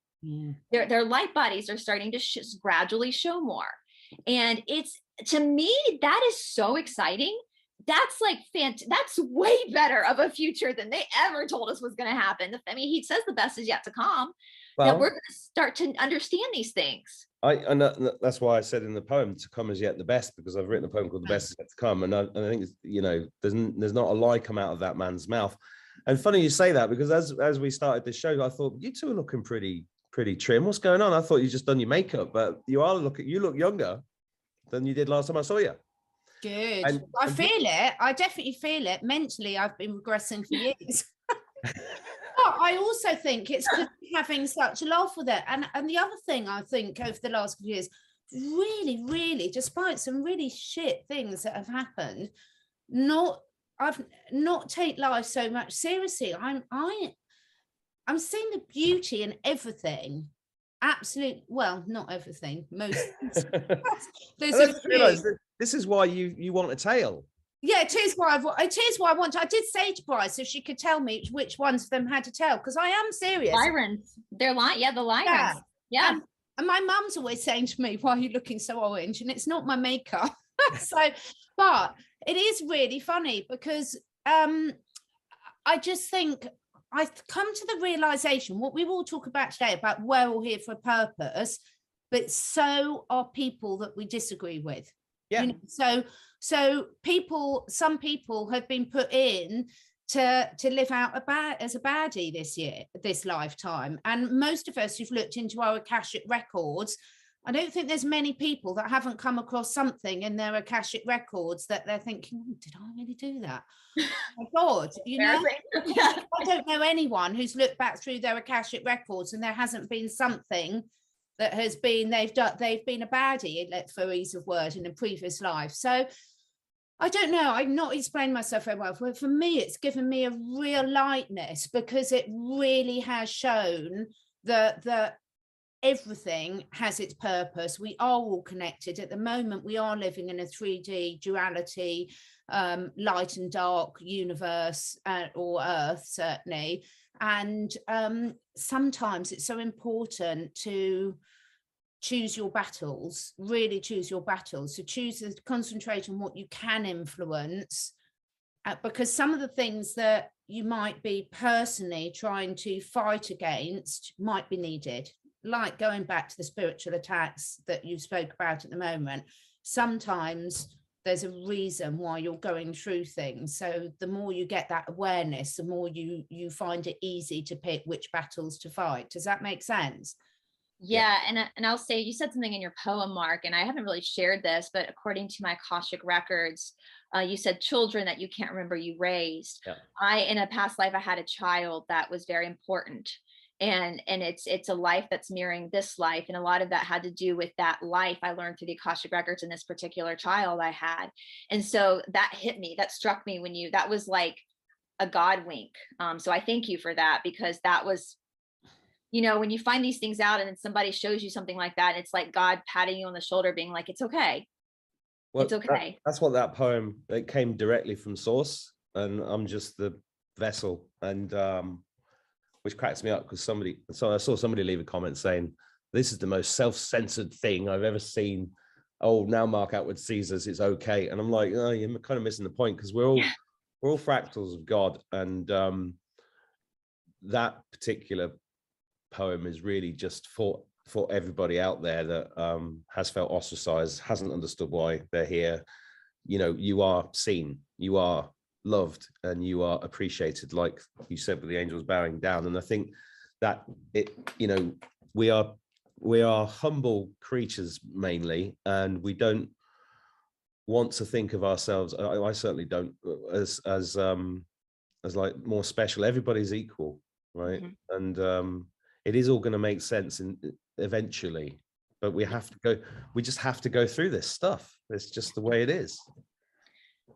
Their light bodies are starting to gradually show more. And to me, that is so exciting. That's like that's way better of a future than they ever told us was going to happen. I mean, he says the best is yet to come, that we're going to start to understand these things. And that's why I said in the poem, to come as yet the best, because I've written a poem called The Best Is Yet to Come. And I think, you know, there's not a lie come out of that man's mouth. And funny you say that, because as we started this show, I thought, you two are looking pretty trim. What's going on? I thought you just done your makeup, but you look younger than you did last time I saw you. Good. I feel it. I definitely feel it. Mentally, I've been regressing for years. But I also think it's because having such a laugh with it. And the other thing I think over the last few years, really, despite some really shit things that have happened, I've not take life so much seriously. I'm seeing the beauty in everything. Absolutely. Well, not everything. Most. This is why you want a tail. Yeah, it is why I want. I did say to Brice so she could tell me which ones of them had to tell, because I am serious. Lyrans. They're the Lyrans. Yeah. And my mum's always saying to me, "Why are you looking so orange?" And it's not my makeup. But it is really funny because I just think I've come to the realization what we will talk about today about we're all here for a purpose, but so are people that we disagree with. Yeah. You know, so some people have been put in to live out as a baddie this lifetime. And most of us who've looked into our Akashic records, I don't think there's many people that haven't come across something in their Akashic records that they're thinking, oh, did I really do that? Oh my God, you know, I don't know anyone who's looked back through their Akashic records and there hasn't been something that has been, they've been a baddie, for ease of word, in a previous life. So I don't know, I'm not explaining myself very well. For me, it's given me a real lightness, because it really has shown that everything has its purpose. We are all connected. At the moment, we are living in a 3D duality, light and dark universe, or Earth, certainly. And sometimes it's so important to choose your battles, really choose your battles, to choose to concentrate on what you can influence, because some of the things that you might be personally trying to fight against might be needed, like going back to the spiritual attacks that you spoke about at the moment. Sometimes there's a reason why you're going through things. So the more you get that awareness, the more you find it easy to pick which battles to fight. Does that make sense? Yeah. And I'll say, you said something in your poem, Mark, and I haven't really shared this, but according to my Akashic records, you said children that you can't remember you raised. Yeah. In a past life, I had a child that was very important. And it's a life that's mirroring this life. And a lot of that had to do with that life I learned through the Akashic records in this particular child I had. And so that hit me, that struck me that was like a God wink. So I thank you for that, because that was, you know, when you find these things out and then somebody shows you something like that, it's like God patting you on the shoulder, being like, it's okay. Well, it's okay. That's what that poem, it came directly from source, and I'm just the vessel. And which cracks me up, because I saw somebody leave a comment saying, this is the most self-censored thing I've ever seen. Oh, now Mark Attwood sees us, it's okay. And I'm like, oh, you're kind of missing the point, because we're all fractals of God. And that particular poem is really just for everybody out there that has felt ostracized, hasn't understood why they're here. You know, you are seen, you are loved, and you are appreciated, like you said, with the angels bowing down. And I think that you know, we are humble creatures mainly, and we don't want to think of ourselves, I certainly don't, as like more special. Everybody's equal, right? Mm-hmm. And it is all going to make sense eventually, but we just have to go through this stuff. It's just the way it is.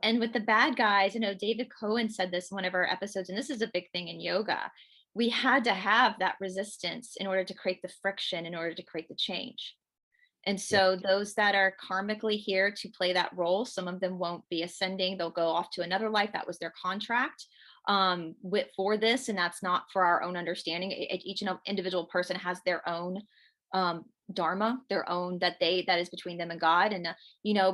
And with the bad guys, you know, David Cohen said this in one of our episodes, and this is a big thing in yoga. We had to have that resistance in order to create the friction, in order to create the change. And so those that are karmically here to play that role, some of them won't be ascending. They'll go off to another life. That was their contract for this. And that's not for our own understanding. Each individual person has their own dharma, their own, that is between them and God. And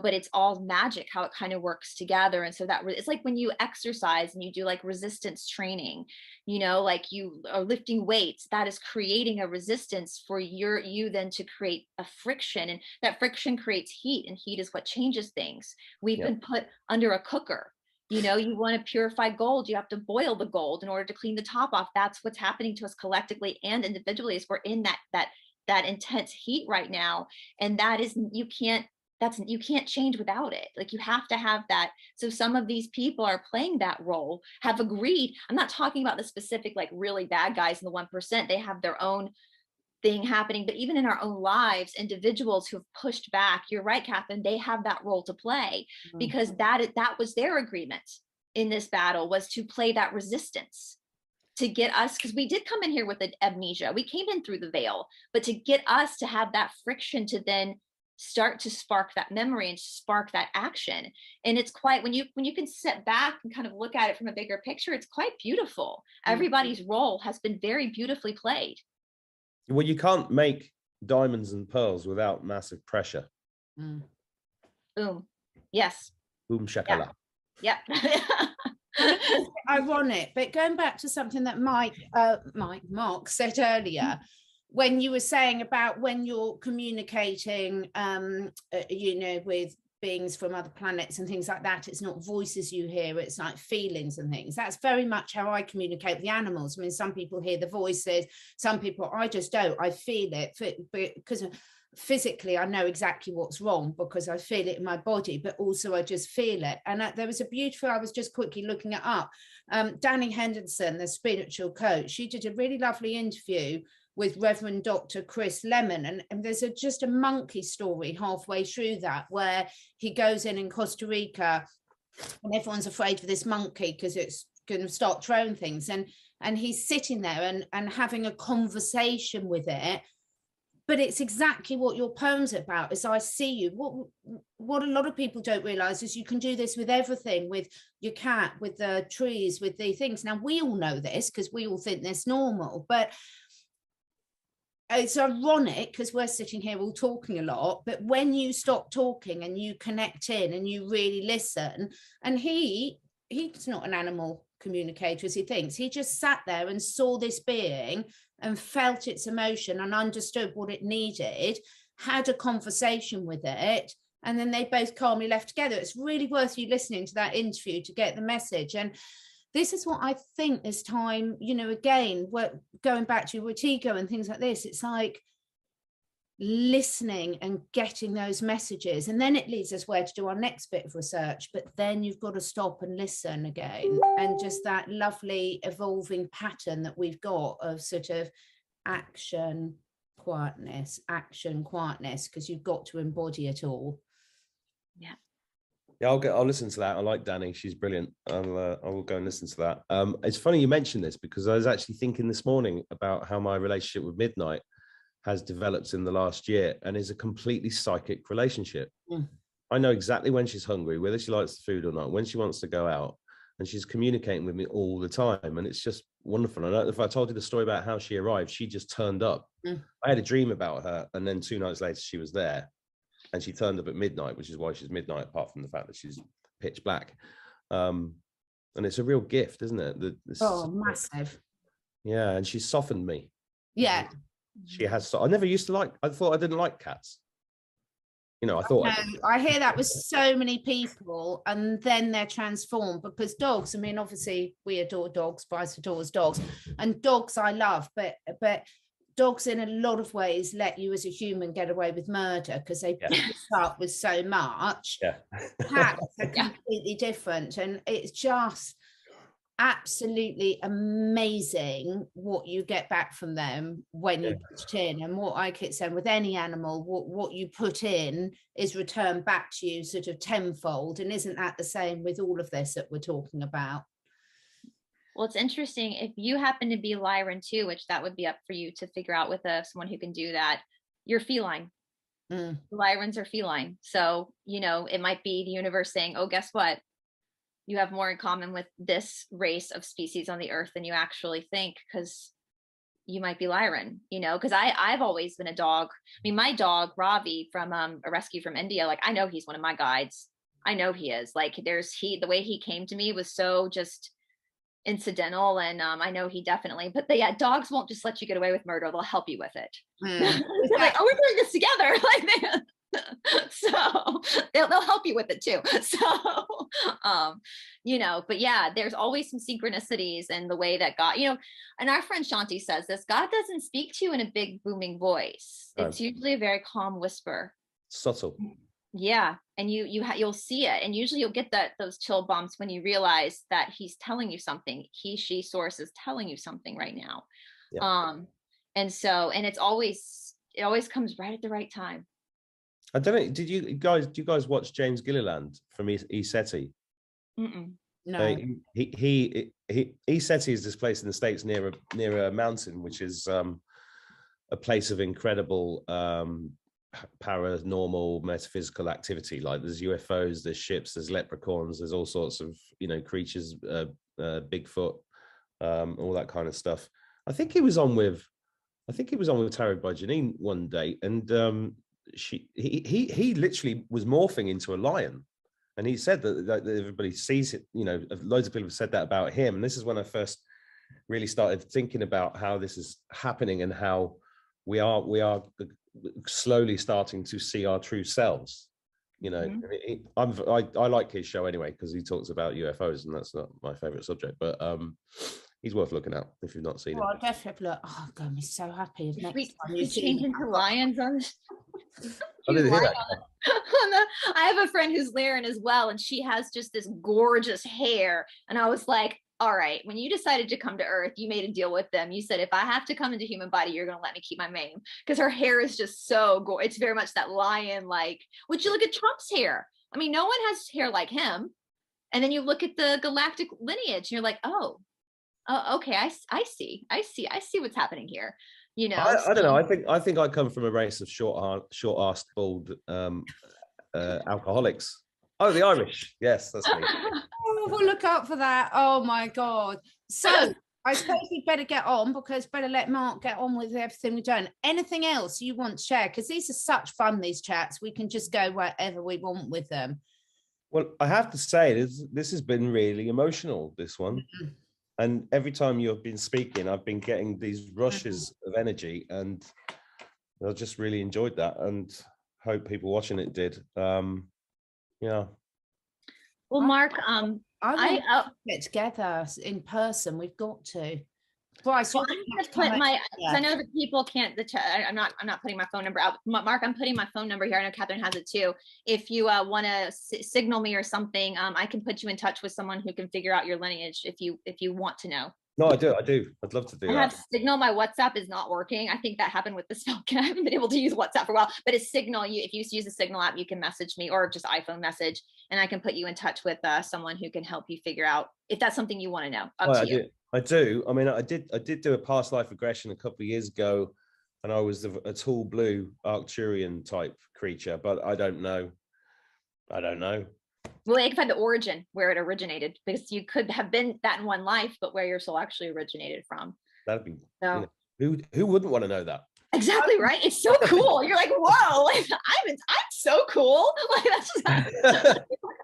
but it's all magic how it kind of works together. And so that it's like when you exercise and you do like resistance training, like you are lifting weights, that is creating a resistance for you then to create a friction, and that friction creates heat, and heat is what changes things. We've been put under a cooker. You want to purify gold, you have to boil the gold in order to clean the top off. That's what's happening to us collectively and individually, is we're in that intense heat right now. And that is, you can't change without it. Like, you have to have that. So some of these people are playing that role, have agreed. I'm not talking about the specific, like really bad guys in the 1%. They have their own thing happening, but even in our own lives, individuals who have pushed back, you're right, Catherine, they have that role to play, because that was their agreement in this battle, was to play that resistance, to get us, because we did come in here with an amnesia. We came in through the veil, but to get us to have that friction to then start to spark that memory and spark that action. And it's quite, when you can sit back and kind of look at it from a bigger picture, it's quite beautiful. Everybody's role has been very beautifully played. Well, you can't make diamonds and pearls without massive pressure. Boom. Yes. Boom shakalaka. Yeah. Ironic, but going back to something that Mark said earlier, when you were saying about when you're communicating, with beings from other planets and things like that, it's not voices you hear, it's like feelings and things. That's very much how I communicate with the animals. I mean, some people hear the voices, some people, I just don't. I feel it because physically I know exactly what's wrong because I feel it in my body, but also I just feel it. And there was a beautiful, I was just quickly looking it up, Danny Henderson, the spiritual coach, she did a really lovely interview with Reverend Dr. Chris Lemon. And there's just a monkey story halfway through that, where he goes in Costa Rica and everyone's afraid of this monkey because it's going to start throwing things. And he's sitting there and having a conversation with it. But it's exactly what your poem's about, is I see you. What a lot of people don't realize is you can do this with everything, with your cat, with the trees, with the things. Now, we all know this because we all think this normal, but it's ironic because we're sitting here all talking a lot, but when you stop talking and you connect in and you really listen, and he's not an animal communicator as he thinks, he just sat there and saw this being and felt its emotion and understood what it needed, had a conversation with it, and then they both calmly left together. It's really worth you listening to that interview to get the message. And this is what I think this time, again, going back to Watigo and things like this, it's like listening and getting those messages. And then it leads us where to do our next bit of research. But then you've got to stop and listen again. And just that lovely evolving pattern that we've got of sort of action, quietness, because you've got to embody it all. Yeah. Yeah, I'll listen to that. I like Danny; she's brilliant. I will go and listen to that. It's funny you mentioned this because I was actually thinking this morning about how my relationship with Midnight has developed in the last year, and is a completely psychic relationship. I know exactly when she's hungry, whether she likes the food or not, when she wants to go out, and she's communicating with me all the time, and it's just wonderful. I know if I told you the story about how she arrived, she just turned up. I had a dream about her, and then 2 nights later she was there. And she turned up at midnight, which is why she's midnight, apart from the fact that she's pitch black. And it's a real gift, isn't it? Massive. Yeah, and she's softened me. Yeah. She has. I never used to I thought I didn't like cats. I thought. I hear that with so many people, and then they're transformed because dogs, I mean, obviously we adore dogs, Brice adores dogs, and dogs I love, but dogs in a lot of ways let you as a human get away with murder because they put up with so much. Cats are completely different, and it's just absolutely amazing what you get back from them when you put it in. And what I keep saying with any animal, what you put in is returned back to you sort of tenfold. And isn't that the same with all of this that we're talking about? Well, it's interesting. If you happen to be Lyran too, which that would be up for you to figure out with someone who can do that, you're feline. Lyrans are feline. So, it might be the universe saying, oh, guess what? You have more in common with this race of species on the earth than you actually think, because you might be Lyran, you know, because I've always been a dog. I mean, my dog Ravi from a rescue from India, like I know he's one of my guides. I know he is. Like the way he came to me was so just incidental, and I know he definitely. But yeah, dogs won't just let you get away with murder. They'll help you with it. Like, oh, we're doing this together. Like so they'll help you with it too. So you know, but yeah, there's always some synchronicities in the way that God, you know, and our friend Shanti says this: God doesn't speak to you in a big booming voice. It's usually a very calm whisper. Subtle. Yeah, and you'll see it, and usually you'll get those chill bumps when you realize that he's telling you something. She source is telling you something right now. Yeah. And it always comes right at the right time. I don't know. Do you guys watch James Gilliland from ESETI? No. ESETI is this place in the States near a mountain, which is a place of incredible paranormal metaphysical activity. Like there's UFOs, there's ships, there's leprechauns, there's all sorts of, you know, creatures, Bigfoot, all that kind of stuff. I think he was on with Tarot by Janine one day, and he literally was morphing into a lion, and he said that everybody sees it. You know, loads of people have said that about him, and this is when I first really started thinking about how this is happening and how we are slowly starting to see our true selves. You know, I like his show anyway because he talks about UFOs, and that's not my favorite subject, but he's worth looking at if you've not seen him. I'll definitely look. Oh God, I'm so happy. Next time you change into lions on I didn't hear that. I have a friend who's Lyran as well, and she has just this gorgeous hair, and I was like, all right, when you decided to come to Earth, you made a deal with them. You said, if I have to come into human body, you're going to let me keep my mane, because her hair is just so gorgeous. It's very much that lion, like, would you look at Trump's hair? I mean, no one has hair like him. And then you look at the galactic lineage and you're like, oh, okay. I see what's happening here. You know, I don't know. I think I come from a race of short-arsed, bald alcoholics. Oh, the Irish. Yes, that's me. Oh, we'll look out for that. Oh my God. So I suppose we better get on, because better let Mark get on with everything we've done. Anything else you want to share? Because these are such fun, these chats. We can just go wherever we want with them. Well, I have to say, this has been really emotional, this one. And every time you've been speaking, I've been getting these rushes of energy, and I just really enjoyed that, and hope people watching it did. Yeah. Well, Mark, I get together in person. We've got to. Brice, well, I'm going to put my. I know that people can't. I'm not putting my phone number out. Mark, I'm putting my phone number here. I know Catherine has it too. If you want to signal me or something, I can put you in touch with someone who can figure out your lineage if you want to know. No, I do. I'd love to do that. I have Signal. My WhatsApp is not working. I think that happened with the spell. I haven't been able to use WhatsApp for a while, but it's Signal. If you use the Signal app, you can message me, or just iPhone message, and I can put you in touch with someone who can help you figure out if that's something you want to know. Up to you. I do. I mean, I did do a past life regression a couple of years ago, and I was a tall blue Arcturian type creature, but I don't know. Well, you can find the origin where it originated, because you could have been that in one life, but where your soul actually originated from. That'd be who wouldn't want to know that? Exactly right. It's so cool. You're like, whoa, like, I'm so cool. Like that's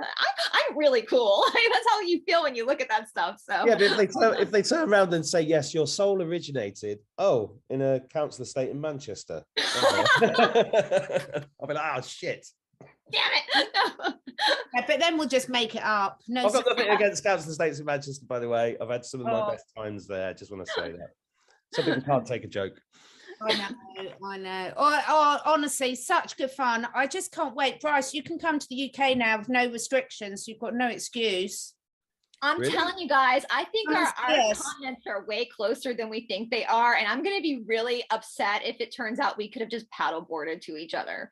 I'm really cool. Like, that's how you feel when you look at that stuff. So yeah, but if they turn around and say, yes, your soul originated, in a council estate in Manchester. I'll be like, oh shit. Damn it. No. Yeah, but then we'll just make it up. No, I've got nothing against council estates in Manchester, by the way. I've had some of my best times there. I just want to say that. Some people can't take a joke. I know. Oh, honestly, such good fun. I just can't wait. Brice, you can come to the UK now with no restrictions. You've got no excuse. I'm really? Telling you guys, I think our continents are way closer than we think they are. And I'm going to be really upset if it turns out we could have just paddleboarded to each other.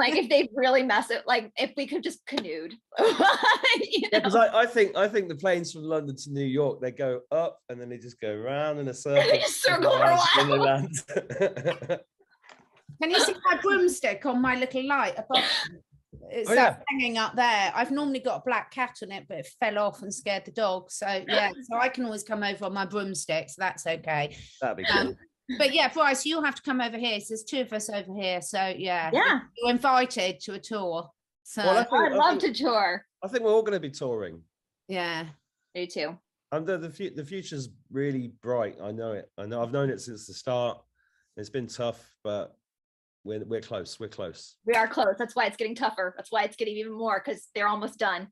Like if they really mess it, like if we could just canoed. Yeah, because I think the planes from London to New York, they go up and then they just go around in a circle. They just circle for a while. Can you see my broomstick on my little light above? It's Oh, yeah. hanging up there. I've normally got a black cat on it, but it fell off and scared the dog. So yeah, so I can always come over on my broomstick, so that's okay. That'd be cool. But yeah, Brice, you'll have to come over here. So there's two of us over here. So yeah, Yeah. you're invited to a tour. So Well, I'd love to tour. I think we're all going to be touring. yeah. Me too. And the future's really bright. I know it. I know. I've known it since the start. It's been tough, but we're close. We're close. We are close. That's why it's getting tougher. That's why it's getting even more, because they're almost done.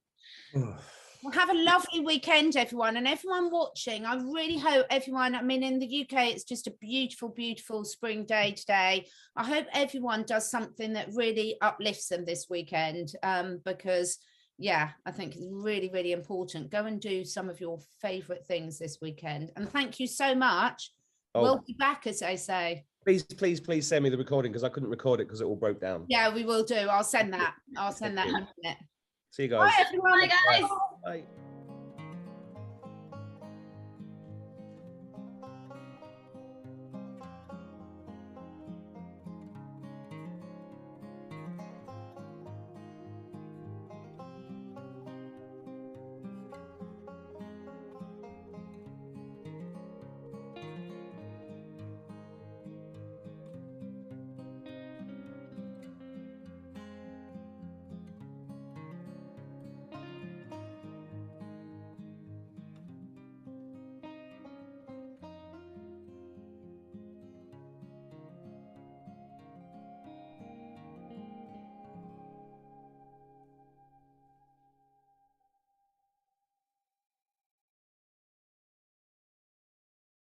Well, have a lovely weekend, everyone, and everyone watching. I really hope everyone, I mean, in the UK, it's just a beautiful, beautiful spring day today. I hope everyone does something that really uplifts them this weekend, because, yeah, I think it's really, really important. Go and do some of your favorite things this weekend. And thank you so much. Oh. We'll be back, as they say. Please send me the recording, because I couldn't record it because it all broke down. Yeah, we will do. I'll send that. I'll send that in a minute. See you guys. Bye, everyone. Bye, guys. Bye.